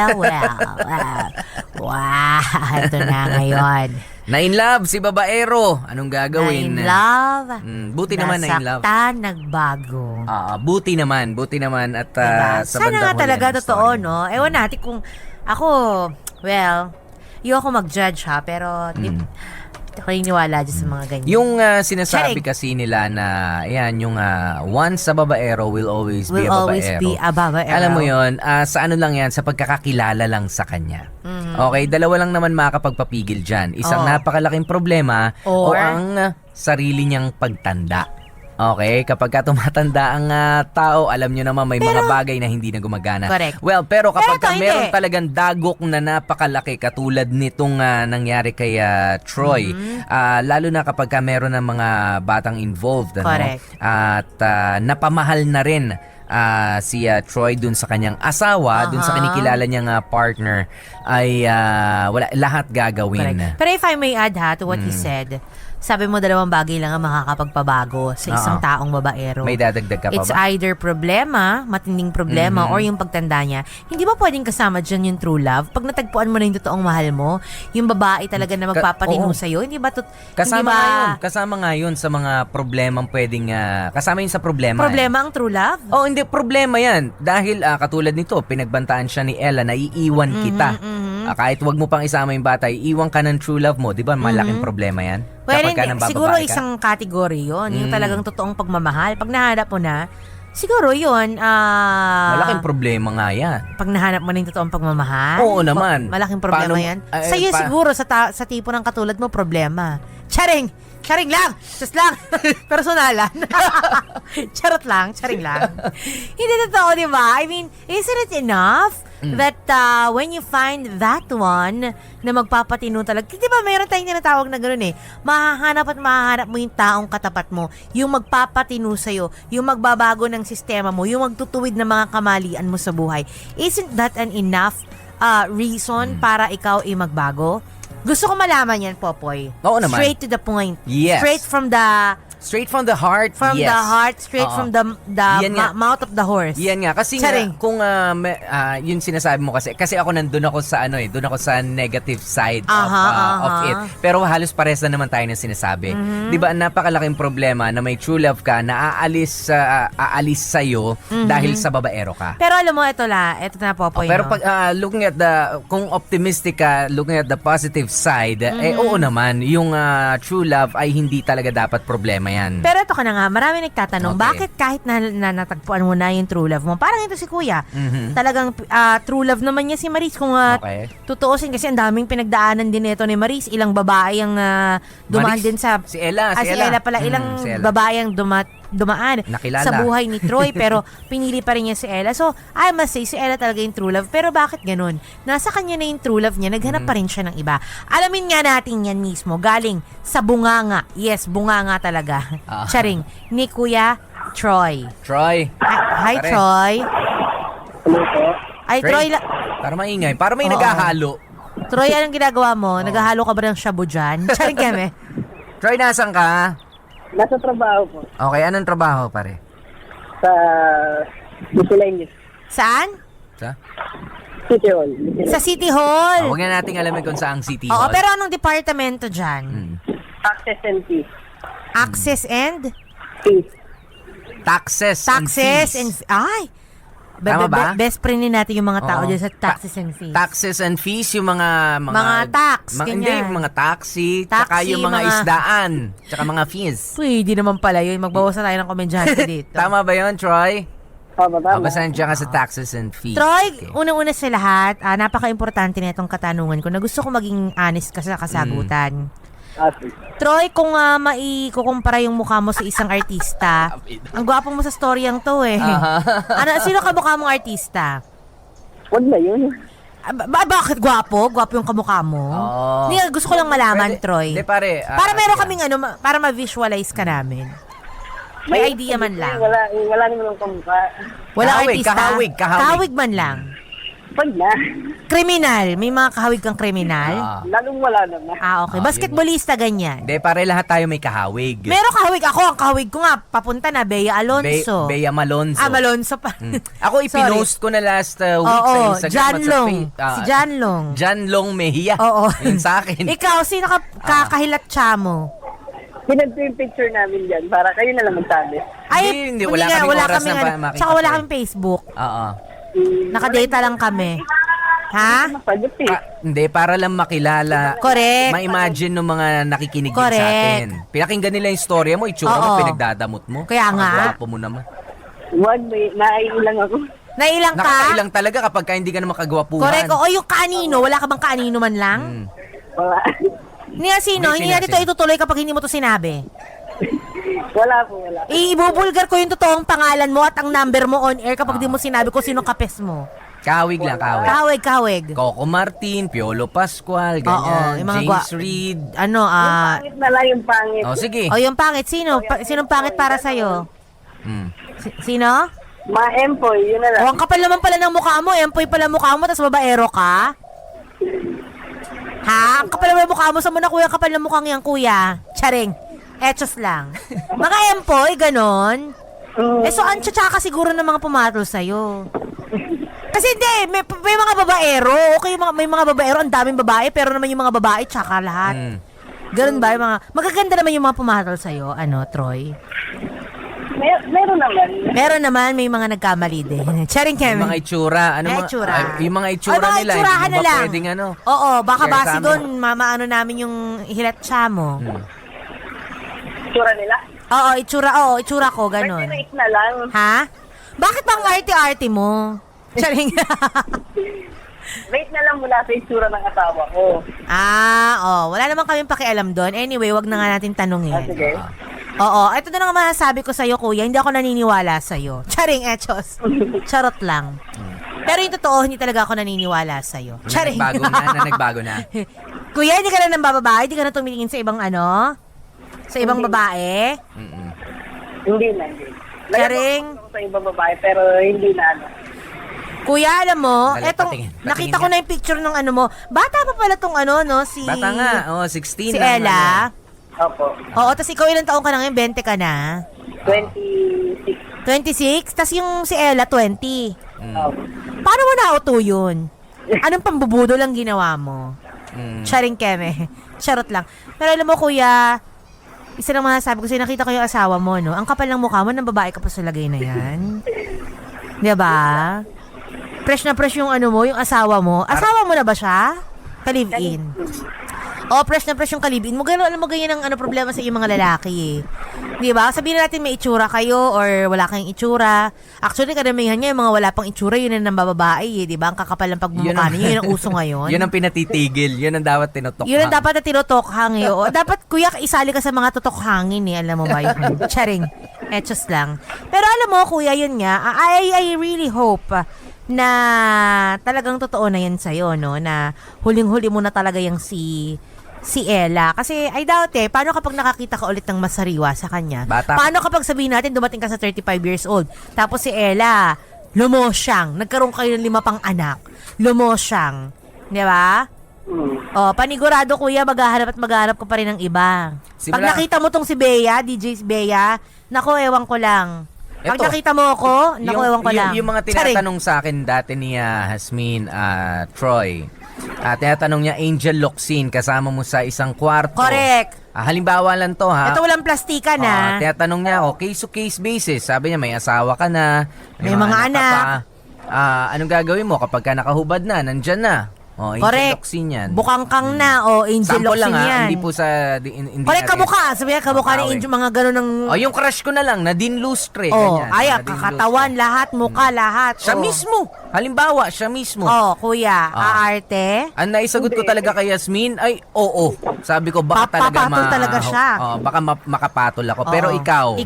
Wow, ito na ngayon. Na-in-love si babaero. Anong gagawin? Na-in-love. Buti naman na-in-love. Nasaktan, nagbago. Buti naman at Diba? sa Sana nga bandang huli talaga ng totoo, story. no? Ewan natin kung ako, well, ayoko mag-judge ha, pero hindi ako naniniwala dyan sa mga ganyan. Yung sinasabi kasi nila na ayan, yung once a babaero will always be a babaero. Will always be a babaero. Alam mo yon, sa ano lang yan, sa pagkakakilala lang sa kanya. Okay, dalawa lang naman makakapagpapigil dyan. Isang napakalaking problema o ang sarili niyang pagtanda. Okay, kapag tumatanda ang tao, alam nyo naman may mga bagay na hindi na gumagana. Correct. Well, pero kapag Pero ito, meron hindi. talagang dagok na napakalaki katulad nitong nangyari kay Troy, lalo na kapag meron ng mga batang involved, ano? Correct. At napamahal na rin si Troy dun sa kanyang asawa, dun sa kinikilala niyang partner, ay wala lahat gagawin. Correct. Pero if I may add ha, to what you said, sabi mo 2 bagay lang ang makakapagpabago sa isang taong babaero. May dadagdag ka pa It's ba? either problema, matinding problema, or yung pagtanda niya. Hindi ba pwedeng kasama dyan yung true love? Pag natagpuan mo na yung totoong mahal mo, yung babae talaga na magpapatino oo. sa'yo, hindi ba? Kasama nga yun sa mga problemang pwedeng, kasama yun sa problema. Problema ang true love? Oh, hindi, problema yan. Dahil katulad nito, pinagbantaan siya ni Ella na iiwan kita. Kahit wag mo pang isama yung bata, iiwan ka ng true love mo. Di ba malaking problema yan? Well, Kapag ka hindi, nang bababae siguro ka. isang category yon, yung talagang totoong pagmamahal. Pag nahanap mo na, siguro yun, Malaking problema nga yan. pag nahanap mo na yung totoong pagmamahal. Oo naman. Malaking problema Paano- yan. ay, Sa'yo pa- siguro, sa tipo ng katulad mo, problema. Charing! Charing lang! Just lang! Personalan. Charot lang, charing lang. Hindi totoo, di ba? I mean, isn't it enough that when you find that one na magpapatino talaga, di ba mayroon tayong tinatawag na gano'n eh, mahahanap at mahahanap mo yung taong katapat mo, yung magpapatino sa'yo, yung magbabago ng sistema mo, yung magtutuwid ng mga kamalian mo sa buhay. Isn't that an enough reason para ikaw ay magbago? Gusto ko malaman yan, Popoy. Oo naman. Straight to the point. Yes. Straight from the heart, straight Oo. from the Yan nga. mouth of the horse. Yan nga kasi nga, Charing. kung yun sinasabi mo kasi ako nandun ako sa doon ako sa negative side of it. Pero halos pares na naman tayo ng sinasabi. 'Di ba? Napakalaking problema na may true love ka na aalis sa iyo dahil sa babaero ka. Pero alam mo, ito na, Popoy. Pero no? pag looking at kung optimistic ka, looking at the positive side, oo naman, yung true love ay hindi talaga dapat problema yan. Pero ito ka na nga, marami nagtatanong, Okay. bakit kahit na natagpuan mo na yung true love mo, parang ito si Kuya, talagang true love naman niya si Maris. Kung Okay. tutuusin, kasi ang daming pinagdaanan din ito ni Maris. Ilang babae ang dumaan Maris, din sa... si Ella, si Ella pala. Ilang si Ella. babae ang dumaan Nakilala. sa buhay ni Troy, pero pinili pa rin niya si Ella. So, I must say, si Ella talaga yung true love. Pero bakit ganun? Nasa kanya na yung true love niya, naghanap pa rin siya ng iba. Alamin nga natin yan mismo, galing sa bunganga. Yes, bunganga talaga. Charing, ni Kuya Troy. Troy. Hi, Pare. Troy. Ay, Troy, Para maingay. Para may naghahalo. Troy, anong ginagawa mo? Naghahalo ka ba ng shabu dyan? Charing keme. Troy, nasan ka? Nasa trabaho po. Okay, anong trabaho, pare? Sa miscellaneous. Saan? Sa? City Hall. Sa City Hall. Huwag na nating alamin kung saang city Oo, hall. pero anong departamento dyan? Access and fees. Access and? Fees. Taxes and fees. Ay! Tama ba? Best friend natin yung mga tao Oo. dyan sa taxes and fees. Taxes and fees, yung mga tax, hindi, ganyan. mga taxi, tsaka Taxi, yung mga mga- isdaan, tsaka mga fees. Pwede naman pala yun. Magbawas na tayo ng komedyante dito. Tama ba yun, Troy? Tama. Basta nandiyan ka sa taxes and fees. Troy, Okay. unang-una sa lahat, napaka-importante na itong katanungan ko na gusto ko maging honest ka sa kasagutan. Troy, kung maikukumpara yung mukha mo sa isang artista, ang gwapo mo sa storyang to eh. Sino kamukha mong artista? Huwag na yun. Bakit gwapo? Gwapo yung kamukha mo? Oo. Hindi, gusto ko lang malaman, Pwede- Troy. Hindi, pare. Para meron kaming para ma-visualize ka namin. May idea man lang. Wala naman ang kamukha. Wala Kahawig, artista. kahawig. Kahawig man lang. Huwag na. Kriminal. May mga kahawig kang kriminal? Lalong wala naman. Okay. Basketballista, ganyan. Hindi, pare, lahat tayo may kahawig. Meron kahawig ako. Ang kahawig ko nga, papunta na, Bea Alonso. Bea Malonzo. Malonzo pa. Ako, ipinost ko na last week sa Oo, Instagram. John at sa Long. Face- Si John Long. John Long Mejia. Oo. Yun sa akin. Ikaw, sino ka kakahilat siya mo? Pinag yung picture namin dyan para kayo na lang magsabi. Ay, Hindi, wala kaming oras na makikita. Tsaka wala kaming Facebook. Oo. Nakadata lang kami. Ha? Masagot eh. Hindi, para lang makilala. Correct. Ma-imagine ng mga nakikinig din sa Correct. atin. Pinakinggan nila yung storya mo, itsura mo, Oo. pinagdadamot mo. Kaya nga. Ang gwapo mo naman. Huwag, naiilang ako. Nailang ka? Nakakailang talaga kapag hindi ka naman kagwapuhan. Correct. O yung kanino, wala ka bang kanino man lang? Wala. Hindi nga sino, Hindi, hindi nga sino, dito sino? itutuloy kapag hindi mo to sinabi. Wala po, wala. Ibubulgar ko yung totoong pangalan mo at ang number mo on air kapag di mo sinabi kung sino kapes mo. Kahawig lang, kahawig. Kahawig. Coco Martin, Piolo Pascual, ganyan. yung mga James Reid. Pangit na lang yung pangit. Oh, sige. O yung pangit, sino? Sinong pangit para sa'yo? Sino? Ma-empoy, yun na lang. O, ang kapal naman pala ng mukha mo. Empoy pala mukha mo, tapos babaero ka? Ha? Ang kapal naman ng mukha mo. Saan mo na kuya kapal na mukhang yan, kuya? Charing. Etos lang. Mga empoy, ganon. So, ang tsaka siguro ng mga pumatol sa'yo. Kasi hindi, may mga babaero. Okay, may mga babaero, ang daming babae, pero naman yung mga babae, tsaka lahat. Ganun ba? Yung mga, magaganda naman yung mga pumatol sa'yo, Troy? Meron naman. Meron naman, may mga nagkamali din. Charing Kevin. Yung mga itsura. Itsura. Yung mga itsura mga nila. itsurahan Hindi na mo ba lang. pwedeng Oo, baka share base sa amin? doon, maano namin yung hilatsa mo. Itsura nila. Itsura ko, ganun. Rate na lang. Ha? Bakit bang arte-arte mo? Charing. Rate na lang mula sa itsura ng asawa ko. Wala naman kaming pakialam doon. Anyway, wag na nga natin tanungin. Sige. Ito na nga masasabi ko sa'yo, kuya. Hindi ako naniniwala sa'yo. Charing, echos. Charot lang. Pero yung totoo, hindi talaga ako naniniwala sa'yo. Charing. Nagbago na. Kuya, hindi ka na nang bababae? Hindi ka na tumingin sa ibang Sa ibang babae? Hindi na. Charing. Nagagawa ko sa ibang babae, pero hindi na Kuya, alam mo, Patingin nakita ko na yung picture ng mo. Bata pa pala tong si... Bata nga, 16 Si lang. Ella. Opo. Oo, tas ikaw ilang taong ka na ngayon? 20 ka na? 26. 26? Tas yung si Ella, 20. Opo. Paano mo nauto yun? Anong pambubudo lang ginawa mo? Charing keme. Charot lang. Pero alam mo, kuya, isa lang masasabi ko sa'yo, nakita ko yung asawa mo, no? Ang kapal ng mukha mo, ng babae ka pa sa lagay na yan. Diba? Fresh na fresh yung yung asawa mo. Asawa mo na ba siya? Ka-live-in. Fresh na fresh yung ka-live-in mo. Alam mo, ganyan ang problema sa iyong mga lalaki eh. Diba? Sabihin natin may itsura kayo or wala kayong itsura. Actually, karamihan niya, yung mga wala pang itsura, yun ang bababae eh. Diba? Ang kakapal ng pagmumukha niya. Yun ang uso ngayon. Yun ang pinatitigil. Yun ang dapat tinutok. Yun ang dapat na tinutokhang eh. Dapat, kuya, isali ka sa mga tutokhangin eh. Alam mo ba yun? Charing. Etchos lang. Pero alam mo, kuya, yun nga, I really hope na talagang totoo na yan sa'yo, no? Na huling-huli mo na talaga yung si Ella. Kasi I doubt paano kapag nakakita ka ulit ng masariwa sa kanya? Bata. Paano kapag sabihin natin dumating ka sa 35 years old, tapos si Ella, lumosyang, nagkaroon kayo ng 5 pang anak, lumosyang, di ba? Panigurado kuya, maghahanap ka pa rin ng iba. Pag nakita mo tong si Bea, DJ Bea, nako, ewan ko lang. Pag nakita mo ako, naku, ewan ko lang. Yung mga tinatanong sa akin dati ni Hasmin, Troy, tinatanong niya, Angel Locsin, kasama mo sa isang kwarto. Correct. Halimbawa lang to, ha? Ito walang plastika na. Tinatanong niya, case-to-case basis. Sabi niya, may asawa ka na. May mga anak. Anong gagawin mo kapag ka nakahubad na, nandyan na? Angel Correct. Locsin yan. Bukangkang na, Angel Sample Locsin lang, yan. Hindi po sa... Hindi Correct, kamukha. Sabi niya, kamukha ni Angel, mga gano'n ng... yung crush ko na lang, Nadine Lustre. Ganyan. Nadine kakatawan, Lustre. Lahat, mukha, lahat. Siya mismo. Halimbawa, siya mismo. Kuya, aarte. Ang naisagot ko talaga kay Yasmin ay oo. Sabi ko, baka talaga Papatol talaga siya. Baka makapatol ako. Pero ikaw.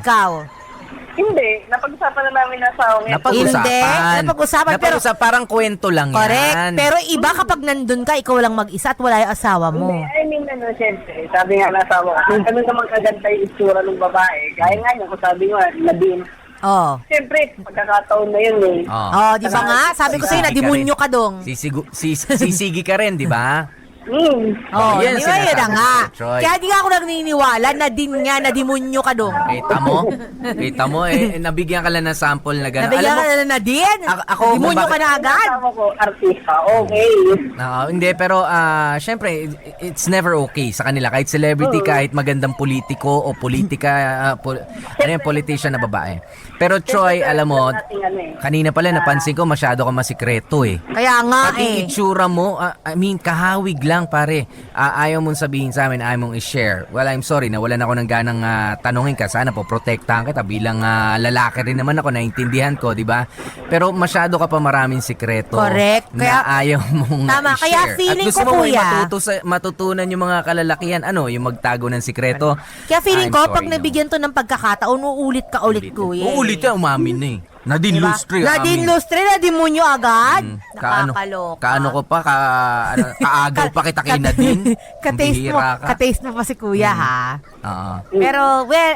Hindi. Napag-usapan na namin na sa Napag-usapan. Pero parang kwento lang correct, yan. pero iba kapag nandun ka, ikaw lang mag-isa at wala yung asawa mo. Hindi, syempre. Sabi nga na asawa ko, kung naman kaganda yung itsura ng babae, kaya nga niya, kung sabi nga, Nadine. Syempre, pagkakataon na yun eh. Di ba nga? Sabi ko sa'yo, nadimunyo ka dong. Sisigi ka rin, di ba? Yan, Yan, di ba yun na nga? Troy. Kaya di nga ako naniniwala na nadimunyo ka dong. Kita mo, nabigyan ka lang ng sample na gano'n. Nabigyan ka na Nadine? Dimunyo ka na agad? Asawa ko, artista, okay. Hindi, pero syempre, it's never okay sa kanila. Kahit celebrity, kahit magandang politiko o politika, politician na babae. Pero Troy, alam mo, kanina pala napansin ko, masyado ka masikreto eh. Kaya nga Pati itsura mo, kahawig lang pare. Ayaw mong sabihin sa amin, ayaw mong i-share. Well, I'm sorry, nawalan ako ng ganang tanungin ka. Sana po, protektahan kita bilang lalaki rin naman ako, naintindihan ko, di ba? Pero masyado ka pa maraming sikreto. Correct. Na ayaw mong tama, i-share. kaya feeling At gusto ko, mo kuya, matutunan yung mga kalalakihan, yung magtago ng sikreto. Kaya feeling I'm ko, sorry, pag nabigyan to ng pagkakataon, uulit ka ulit, kuya. Uulit ka, umamin na eh. Nadine Lustre. Nadine Lustre, nadimunyo agad? Nakakaloka. Kaano ko pa, kaagaw pa kita kay Nadine. Ka-taste mo pa si kuya, ha? Pero, well,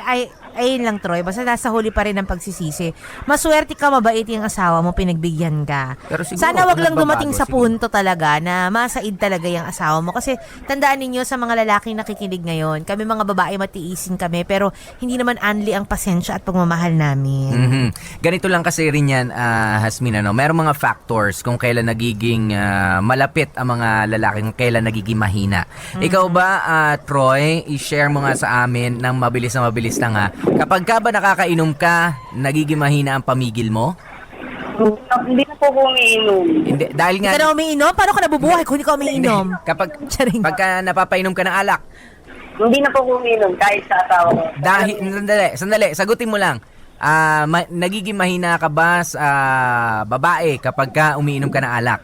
ayun lang, Troy, basta nasa huli pa rin ang pagsisisi. Maswerte ka, mabait yung asawa mo, pinagbigyan ka. Pero siguro, Sana wag lang nagbabago, dumating sa sige. punto talaga na masaid talaga yung asawa mo. Kasi tandaan ninyo sa mga lalaking nakikinig ngayon, kami mga babae matiisin kami, pero hindi naman anli ang pasensya at pagmamahal namin. Mhm. Ganito lang kasi rin yan, Hasmin, merong mga factors kung kailan nagiging malapit ang mga lalaki, kung kailan nagiging mahina. Ikaw ba, Troy, i-share mo nga sa amin ng mabilis lang ha. Kapag ka ba nakakainom ka, nagiging mahina ang pamigil mo? Hindi na po ko umiinom. Hindi, dahil Hindi nga, ka na umiinom? Paano ka nabubuhay kung hindi ka umiinom? pagka napapainom ka ng alak, Hindi na po ko umiinom kahit sa asawa ko. dahil, sandali, sagutin mo lang. Nagiging mahina ka ba sa babae kapag ka umiinom ka ng alak?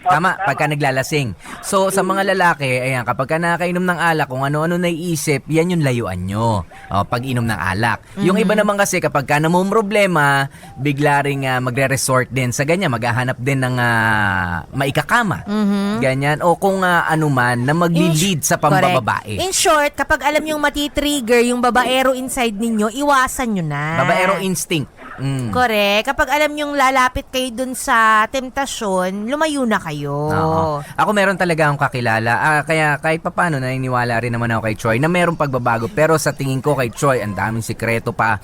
Tama, pagka naglalasing. So, sa mga lalaki, ayan, kapag ka nakakainom ng alak, kung ano-ano naiisip, yan yung layuan nyo. Pag-inom ng alak. Yung iba naman kasi, kapag ka namumroblema, bigla rin magre-resort din sa ganyan, maghahanap din ng maikakama. Ganyan. O kung ano man, na magli-lead sa pambababae. In short, kapag alam yung matitrigger yung babaero inside ninyo, iwasan nyo na. Babaero instinct. Correct. Kapag alam yung lalapit kayo dun sa temptasyon, lumayo na kayo. Oo. Ako meron talaga akong kakilala. Kaya kahit papano naniniwala rin naman ako kay Troy na merong pagbabago. Pero sa tingin ko kay Troy, ang daming sikreto pa.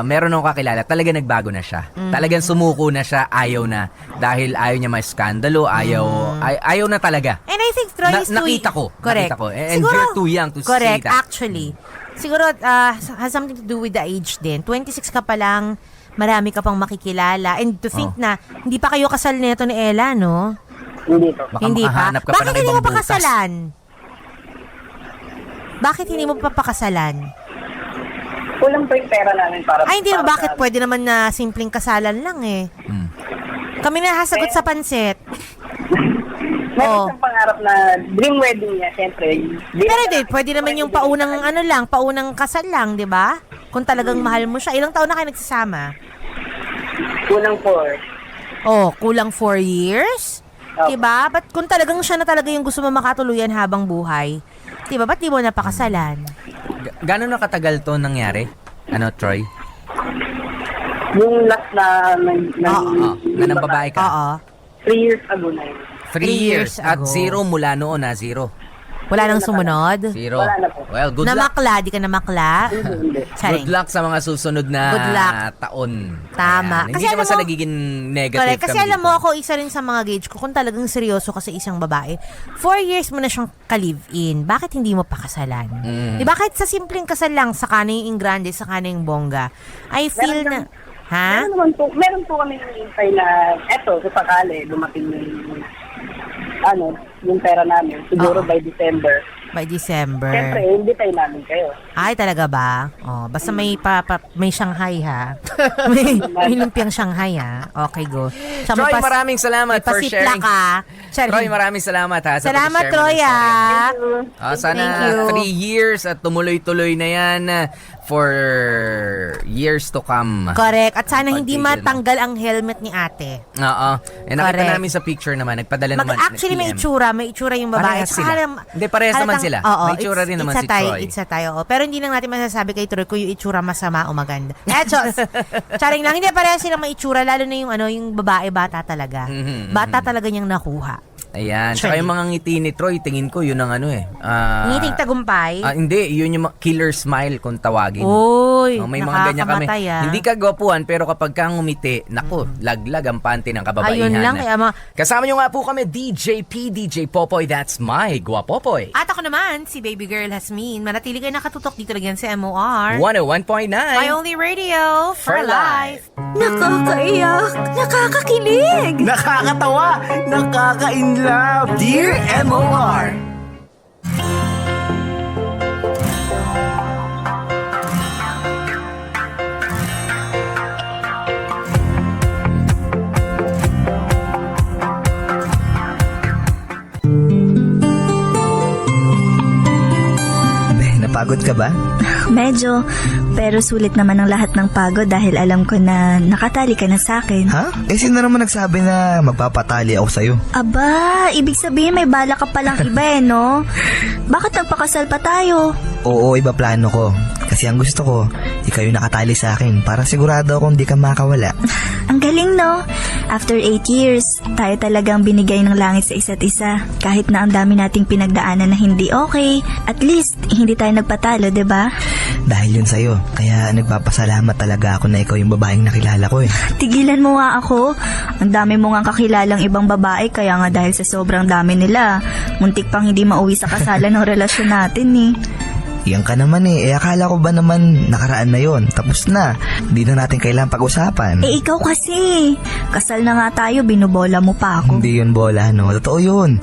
Meron akong kakilala. Talaga nagbago na siya. Talagang sumuko na siya. Ayaw na. Dahil ayaw niya may skandalo. Ayaw na talaga. And I think Troy is too... Nakita ko. Correct. Nakita ko. And you're too young to say correct, that. actually. Siguro, has something to do with the age din. 26 ka pa lang, marami ka pang makikilala. And to think na, hindi pa kayo kasal nito ni Ella, no? Hindi po. Baka Hindi pa. makahanap ka pa Bakit ng hindi ibang mo pa butas. kasalan? Bakit hindi mo pa pakasalan? Kulang po yung pera namin para... Ay, hindi. para Bakit sa- pwede naman na simpleng kasalan lang eh. Kami na hasagot sa pansit. Meron siyang pangarap na dream wedding niya, siyempre. Pero di, pwede naman yung paunang kasal lang, di ba? Kung talagang mahal mo siya. Ilang taon na kayo nagsasama? Kulang 4. Oh, kulang 4 years? Opo. Diba? Ba't kung talagang siya na talaga yung gusto mo makatuluyan habang buhay, diba? Ba't di mo napakasalan? Gano'n na katagal to nangyari? Ano, Troy? Yung last na ng babae ka? Oo. 3 years ago na yun. 3 years at ago. 0 mula noon na 0. Wala nang sumunod? 0. Wala na po. Well, good luck. Namakla, di ka namakla? Hindi. Charing. Good luck sa mga susunod na Good luck. taon. Tama. Ayan. Kasi Hindi naman alam sa mo- nagiging negative Correct. Kasi kami alam dito. mo, ako isa rin sa mga gauge ko, kung talagang seryoso ka sa isang babae, 4 years mo na siyang ka-live-in, bakit hindi mo pakasalan? Di ba kahit sa simpleng kasal lang, saka na yung ingrande, saka na yung bongga, I feel na... Ha? Meron po kami hinihintay na eto, sa sakali, dumating yung pera namin. Siguro by December. By December. Siyempre, hindi tayo namin kayo. Ay, talaga ba? Oh, basta may may Shanghai ha. may lumpiang Shanghai ha. Okay, go. Siya Troy, mapas- maraming salamat may for pasipla sharing. ka. Charing. Troy, maraming salamat ha. sa Salamat, pag-share mo ng Troy, story ah. mo. Sana Thank you. 3 years at tumuloy-tuloy na yan for years to come. Correct. At sana hindi Pagtigil mo. matanggal ang helmet ni ate. Oo. Nakita Correct. namin sa picture naman. Nagpadala naman. Actually, may itsura yung babae. Parehas sila. Hindi, parehas naman sila. Oo, May itsura rin naman si Troy. It's a tie, oo. Pero hindi lang natin masasabi kay Troy kung yung itsura masama o maganda. Chos! Charing lang. Hindi parehas silang may itsura, lalo na yung babae, bata talaga. Bata talaga niyang nakuha. Ayan. Tsaka yung mga ngiti ni Troy, tingin ko yun ang Ngiting tagumpay. Hindi, yun yung killer smile kung tawagin. Uy, May mga ganyan kami. nakakamatay, ah. Hindi ka gwapuhan, pero kapag kang ngumiti, naku, laglag ang panty ng kababaihan. Ayun lang, kaya Kasama nyo nga po kami, DJ P, DJ Popoy, that's my Gwapopoy. At ako naman, si baby girl Hasmin. Manatili kayo nakatutok dito lang yan sa MOR. 101.9. My only radio for For life. Nakakaiyak! Nakakakilig! Nakakatawa! Nakaka-inlove! Dear MOR! Napagod Pagod ka ba? Medyo, pero sulit naman ang lahat ng pagod dahil alam ko na nakatali ka na sa akin. Ha? Sino naman nagsabi na magpapatali ako sa'yo? Aba, ibig sabihin may bala ka palang iba no? Bakit nagpakasal pa tayo? Oo, iba plano ko. Kasi ang gusto ko, ikaw yung nakatali sa akin para sigurado akong di ka makawala. Ang galing no? After 8 years, tayo talagang binigay ng langit sa isa't isa. Kahit na ang dami nating pinagdaanan na hindi okay, at least hindi tayo nagpatalo, 'di ba? Dahil yun sa'yo, kaya nagpapasalamat talaga ako na ikaw yung babaeng nakilala ko eh. Tigilan mo nga ako. Ang dami mo nga kakilalang ibang babae, kaya nga dahil sa sobrang dami nila, muntik pang hindi mauwi sa kasalan ng relasyon natin eh. Yan ka naman eh. Akala ko ba naman nakaraan na yon? Tapos na. Hindi na natin kailangan pag-usapan. Ikaw kasi. Kasal na nga tayo, binubola mo pa ako. Hindi yun bola, no? Totoo yun.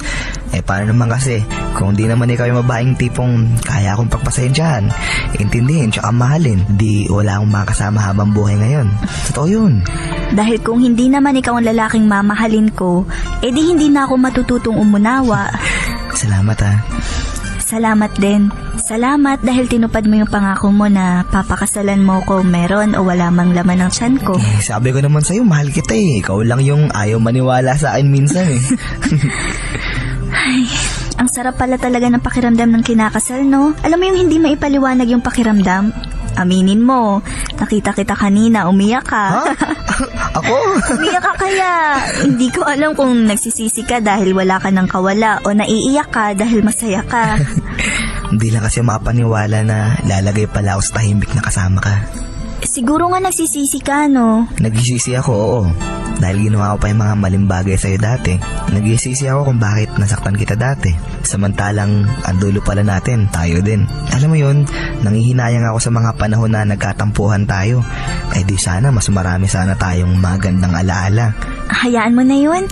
Paano naman kasi? Kung di naman ikaw yung babaeng tipong kaya akong pagpasensyahan, intindihin, tsaka mahalin, di wala akong makasama habang buhay ngayon. Totoo yun. Dahil kung hindi naman ikaw ang lalaking mamahalin ko, di hindi na ako matututong umunawa. Salamat ha. Salamat din. Salamat dahil tinupad mo yung pangako mo na papakasalan mo ko meron o wala mang laman ng tiyan ko. Sabi ko naman sa'yo, mahal kita eh. Ikaw lang yung ayaw maniwala sa akin minsan eh. Ay, ang sarap pala talaga ng pakiramdam ng kinakasal, no? Alam mo yung hindi maipaliwanag yung pakiramdam? Aminin mo, nakita kita kanina, umiyak ka. Ha? Ako? Umiyak ka kaya. Hindi ko alam kung nagsisisi ka dahil wala ka ng kawala o naiiyak ka dahil masaya ka. Hindi lang kasi makapaniwala na lalagay pala ako sa tahimik na kasama ka. Siguro nga nagsisisi ka, no? Nagsisisi ako, oo. Dahil ginawa ko pa yung mga maling bagay sa'yo dati. Nagsisisi ako kung bakit nasaktan kita dati. Samantalang ang dulo pala natin, tayo din. Alam mo yun, nanghihinayang ako sa mga panahon na nagkatampuhan tayo. Di sana, mas marami sana tayong magandang alaala. Hayaan mo na yun.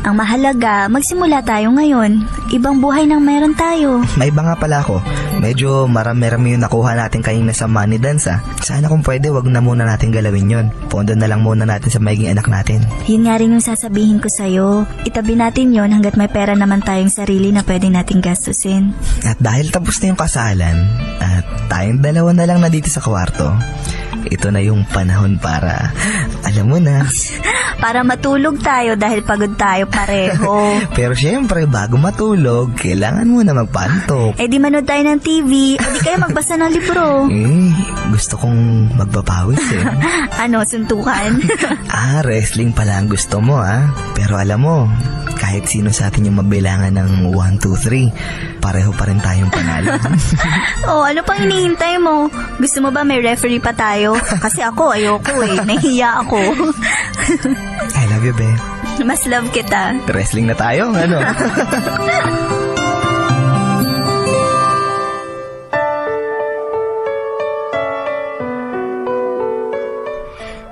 Ang mahalaga, magsimula tayo ngayon. Ibang buhay nang meron tayo. May iba nga pala ako. Medyo marami-rami yung nakuha natin kanina sa money dance ah. Sana kung pwede, wag na muna natin galawin yun. Pondo na lang muna natin sa maiging anak natin. Yun nga rin yung sasabihin ko sa'yo. Itabi natin yun hanggat may pera naman tayong sarili na pwede nating gastusin. At dahil tapos na yung kasalan, at tayong dalawa na lang na dito sa kwarto, ito na yung panahon para, alam mo na. Para matulog tayo dahil pagod tayo pareho. Pero syempre, bago matulog, kailangan mo na magpantok. Di manood tayo ng TV, o di kayo magbasa ng libro. Gusto kong magpapawis eh. Ano, suntukan? Wrestling pala ang gusto mo Pero alam mo, kahit sino sa atin yung mabilangan ng 1, 2, 3, pareho pa rin tayong panalo. Ano pang hinihintay mo? Gusto mo ba may referee pa tayo? Kasi ako, ayoko nahihiya ako. I love you, be. Mas love kita. Wrestling na tayo, ano?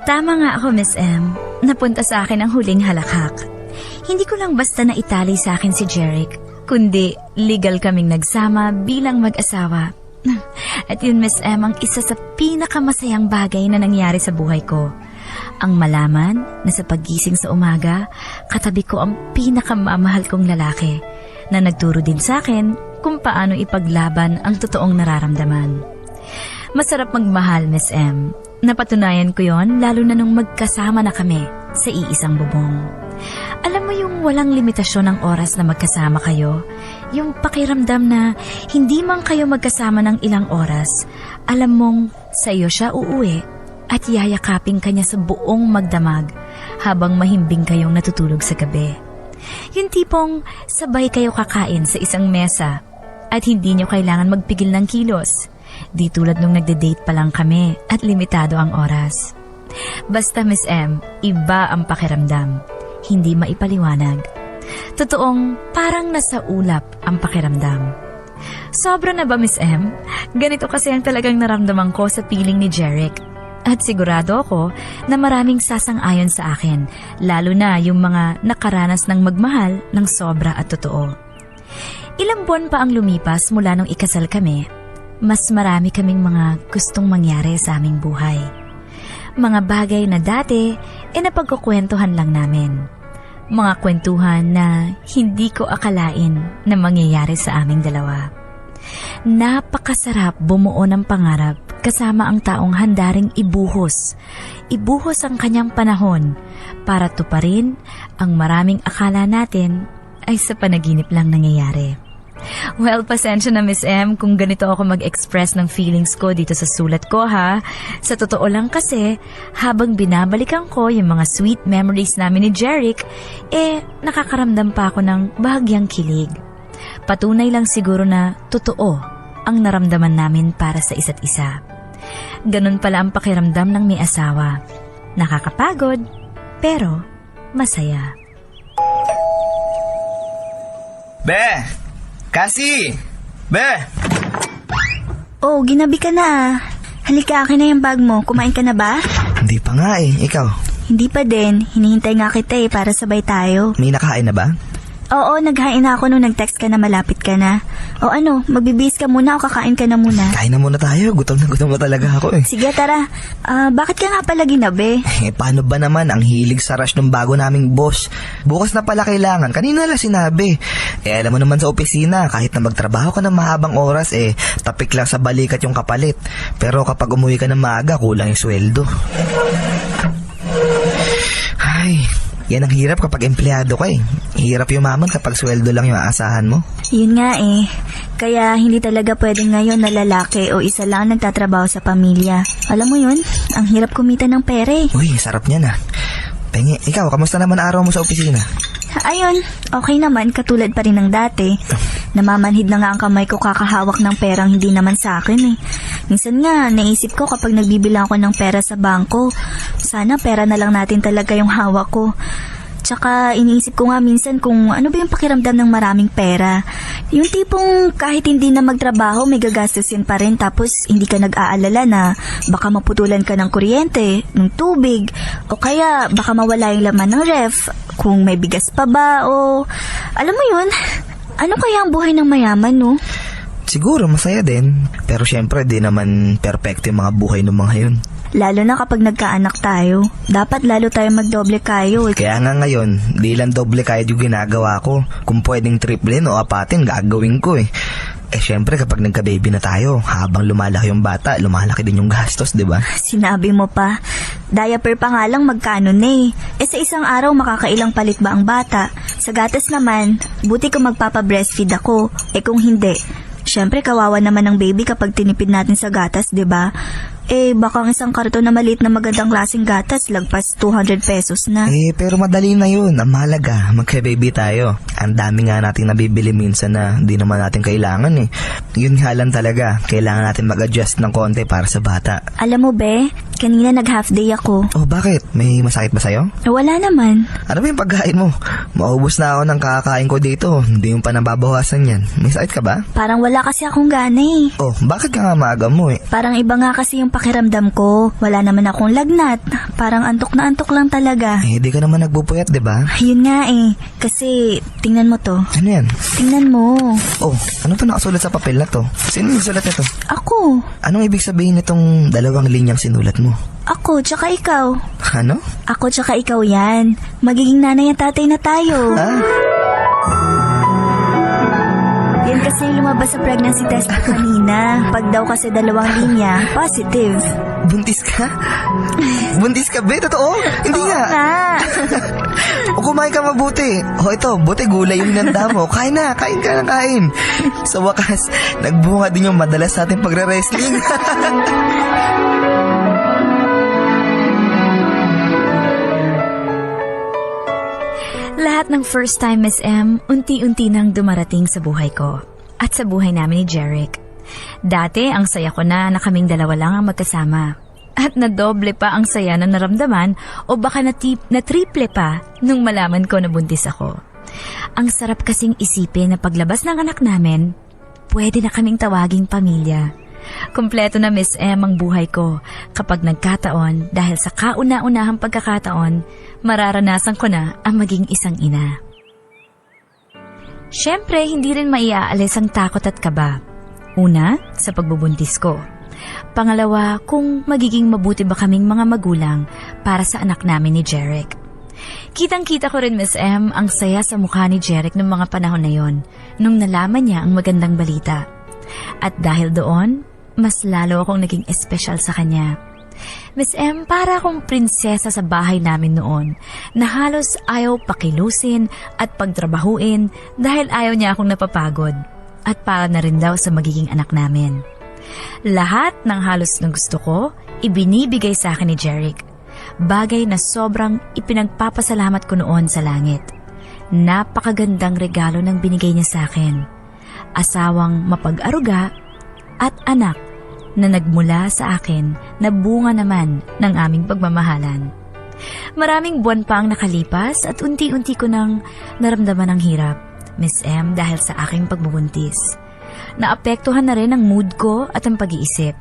Tama nga ako, Miss M. Napunta sa akin ang huling halakhak. Hindi ko lang basta naitali sa akin si Jeric, kundi legal kaming nagsama bilang mag-asawa. At yun, Miss M, ang isa sa pinakamasayang bagay na nangyari sa buhay ko. Ang malaman na sa paggising sa umaga, katabi ko ang pinakamamahal kong lalaki na nagturo din sa akin kung paano ipaglaban ang totoong nararamdaman. Masarap magmahal, Miss M. Napatunayan ko yon lalo na nung magkasama na kami sa iisang bubong. Alam mo yung walang limitasyon ng oras na magkasama kayo? Yung pakiramdam na hindi man kayo magkasama ng ilang oras, alam mong sa iyo siya uuwi at yayakapin kanya sa buong magdamag habang mahimbing kayong natutulog sa gabi. Yung tipong sabay kayo kakain sa isang mesa at hindi nyo kailangan magpigil ng kilos. Di tulad nung nagde-date pa lang kami at limitado ang oras. Basta, Miss M, iba ang pakiramdam. Hindi maipaliwanag. Totoong parang nasa ulap ang pakiramdam. Sobra na ba, Miss M? Ganito kasi ang talagang naramdaman ko sa piling ni Jeric. At sigurado ako na maraming sasang-ayon sa akin, lalo na yung mga nakaranas ng magmahal ng sobra at totoo. Ilang buwan pa ang lumipas mula nung ikasal kami, mas marami kaming mga gustong mangyari sa aming buhay. Mga bagay na dati, napagkukwentuhan lang namin. Mga kwentuhan na hindi ko akalain na mangyayari sa aming dalawa. Napakasarap bumuo ng pangarap kasama ang taong handaring ibuhos. Ibuhos ang kanyang panahon para tuparin ang maraming akala natin ay sa panaginip lang nangyayari. Well, pasensya na Miss M kung ganito ako mag-express ng feelings ko dito sa sulat ko ha. Sa totoo lang kasi, habang binabalikan ko yung mga sweet memories namin ni Jeric, nakakaramdam pa ako ng bahagyang kilig. Patunay lang siguro na totoo ang naramdaman namin para sa isa't isa. Ganun pala ang pakiramdam ng may asawa. Nakakapagod, pero masaya. Be! Kasi! Be! Oh, ginabi ka na. Halika, akin na yung bag mo. Kumain ka na ba? Hindi pa nga Ikaw? Hindi pa din. Hinihintay nga kita para sabay tayo. May nakain na ba? Oo, naghain na ako nung nag-text ka na malapit ka na. O ano, magbibihis ka muna o kakain ka na muna? Kain na muna tayo. Gutom na talaga ako Sige, tara. Bakit ka nga pala ginabi? Paano ba naman ang hilig sa rush ng bago naming boss? Bukas na pala kailangan. Kanina lang sinabi. Alam mo naman sa opisina, kahit na magtrabaho ka ng mahabang oras, tapik lang sa balikat yung kapalit. Pero kapag umuwi ka ng maaga, kulang yung sweldo. Ay... Yan ang hirap kapag empleyado ka Hirap yumaman kapag sweldo lang yung aasahan mo. Yun nga Kaya hindi talaga pwedeng ngayon na lalaki o isa lang nagtatrabaho sa pamilya. Alam mo yun, ang hirap kumita ng pera Uy, sarap niyan Pengi, ikaw, kamusta naman araw mo sa opisina? Ayun, okay naman, katulad pa rin ng dati. Namamanhid na nga ang kamay ko kakahawak ng perang hindi naman sa akin Minsan nga, naisip ko kapag nagbibilang ako ng pera sa bangko, sana pera na lang natin talaga yung hawak ko. Tsaka iniisip ko nga minsan kung ano ba yung pakiramdam ng maraming pera. Yung tipong kahit hindi na magtrabaho, may gagastusin pa rin tapos hindi ka nag-aalala na baka maputulan ka ng kuryente, ng tubig, o kaya baka mawala yung laman ng ref, kung may bigas pa ba o... Alam mo yun, ano kaya ang buhay ng mayaman, no? Siguro masaya din, pero syempre di naman perfecto yung mga buhay ng mga yun. Lalo na kapag nagkaanak tayo, dapat lalo tayo magdoble kayo. Kaya nga ngayon, di lang doble kayo yung ginagawa ko. Kung pwedeng triplen o apatin, gagawin ko syempre kapag nagka-baby na tayo, habang lumalaki yung bata, lumalaki din yung gastos, di ba? Sinabi mo pa, diaper pa nga lang magkano na sa isang araw makakailang palit ba ang bata? Sa gatas naman, buti kung magpapa-breastfeed ako. Kung hindi, syempre kawawa naman ang baby kapag tinipid natin sa gatas, di ba? Baka ang isang karton na maliit na magandang klaseng gatas, lagpas 200 pesos na. Pero madali na yun. Ang mahalaga, magka-baby tayo. Ang dami nga nating nabibili minsan na di naman natin kailangan Yun nga lang talaga, kailangan natin mag-adjust ng konti para sa bata. Alam mo be, kanina nag-half day ako. Oh, bakit? May masakit ba sa'yo? Wala naman. Ano ba yung pagkain mo? Maubos na ako ng kakakain ko dito. Hindi yung pa nababawasan yan. May sakit ka ba? Parang wala kasi akong gana Oh, bakit ka nga maaga mo Parang iba nga kasi yung pakiramdam ko. Wala naman akong lagnat. Parang antok na antok lang talaga. Di ka naman nagbupuyat, diba? Yun nga Kasi, tingnan mo to. Ano yan? Tingnan mo. Oh, ano to nakasulat sa papel na to? Sino yung sulat nito? Ako. Anong ibig sabihin nitong 2 linyang sinulat mo? Ako, tsaka ikaw. Ano? Ako, tsaka ikaw yan. Magiging nanay at tatay na tayo. Yan kasi yung lumabas sa pregnancy test ko kanina. Pag daw kasi 2 linya, positive. Buntis ka? Buntis ka, be? Totoo? Hindi nga. O kumain ka mabuti. O ito, buti gulay yung hinanda mo. Kain na, kain ka na kain. Sa wakas, nagbunga din yung madalas sa ating pagre-wrestling. Lahat ng first time, Miss M, unti-unti nang dumarating sa buhay ko at sa buhay namin ni Jeric. Dati, ang saya ko na kaming 2 lang ang magkasama. At nadoble pa ang saya na naramdaman o baka na triple pa nung malaman ko na buntis ako. Ang sarap kasing isipin na paglabas ng anak namin, pwede na kaming tawaging pamilya. Kompleto na Miss M ang buhay ko kapag nagkataon dahil sa kauna-unahang pagkakataon, mararanasan ko na ang maging isang ina. Siyempre, hindi rin maiaalis ang takot at kaba. Una, sa pagbubuntis ko. Pangalawa, kung magiging mabuti ba kaming mga magulang para sa anak namin ni Jeric. Kitang-kita ko rin, Miss M, ang saya sa mukha ni Jeric noong mga panahon na yon, nung nalaman niya ang magandang balita. At dahil doon, mas lalo akong naging espesyal sa kanya. Miss M, para akong prinsesa sa bahay namin noon na halos ayaw pakilusin at pagtrabahuin dahil ayaw niya akong napapagod at para na rin daw sa magiging anak namin. Lahat ng halos ng gusto ko, ibinibigay sa akin ni Jeric. Bagay na sobrang ipinagpapasalamat ko noon sa langit. Napakagandang regalo ng binigay niya sa akin. Asawang mapag-aruga at anak na nagmula sa akin na bunga naman ng aming pagmamahalan. Maraming buwan pa ang nakalipas at unti-unti ko nang naramdaman ang hirap, Miss M, dahil sa aking pagbubuntis. Naapektuhan na rin ang mood ko at ang pag-iisip.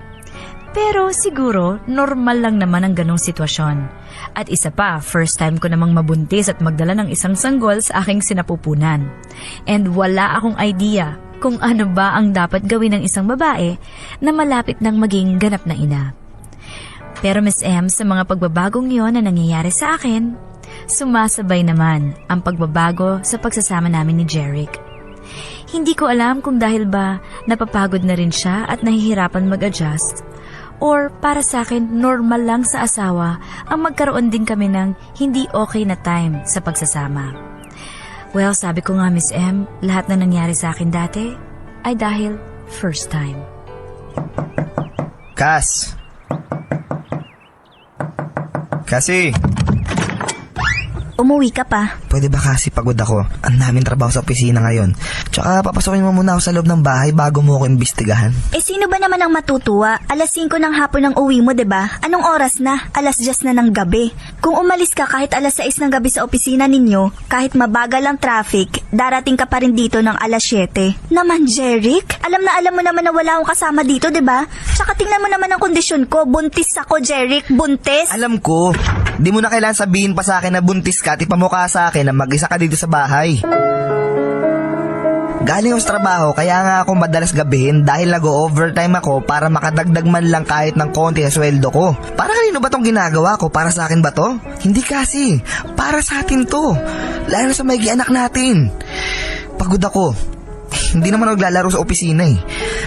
Pero siguro, normal lang naman ang ganong sitwasyon. At isa pa, first time ko namang mabuntis at magdala ng isang sanggol sa aking sinapupunan. And wala akong idea kung ano ba ang dapat gawin ng isang babae na malapit ng maging ganap na ina. Pero Miss M, sa mga pagbabagong yon na nangyayari sa akin, sumasabay naman ang pagbabago sa pagsasama namin ni Jeric. Hindi ko alam kung dahil ba napapagod na rin siya at nahihirapan mag-adjust, or para sa akin normal lang sa asawa ang magkaroon din kami ng hindi okay na time sa pagsasama. Well, sabi ko nga Miss M, lahat na nangyari sa akin dati ay dahil first time. Kasi, Umuwi ka pa. pwede ba kasi pagod ako? Ang daming trabaho sa opisina ngayon. Tsaka papasokin mo muna ako sa loob ng bahay bago mo ako imbestigahan. Sino ba naman ang matutuwa? 5:00 ng hapon ang uwi mo, 'di ba? Anong oras na? 10:00 na ng gabi. Kung umalis ka kahit 6:00 ng gabi sa opisina ninyo, kahit mabagal ang traffic, darating ka pa rin dito ng 7:00. Naman, Jeric, alam mo naman na wala akong kasama dito, 'di ba? Tsaka tingnan mo naman ang kondisyon ko. Buntis ako, Jeric, buntis. Alam ko, di mo na kailangan sabihin pa sa akin na buntis ka at ipamukha sa akin na mag-isa ka dito sa bahay. Galing ako sa trabaho, kaya nga ako madalas gabihin dahil nag-overtime ako para makadagdag man lang kahit ng konti sa sweldo ko. Para kanino ba tong ginagawa ko? Para sa akin ba to? Hindi kasi. Para sa atin to. Lalo sa may anak natin. Pagod ako. Hindi naman ako naglalaro sa opisina eh.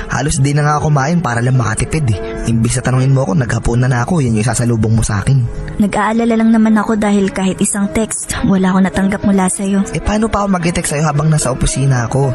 Halos di na nga ako kumain para lang makatipid eh. Imbis na tanungin mo ako, naghapon na ako, yan yung sasalubong mo sa akin. Nag-aalala lang naman ako dahil kahit isang text, wala akong natanggap mula sa'yo. Paano pa ako mag-text sa'yo habang nasa opisina ako?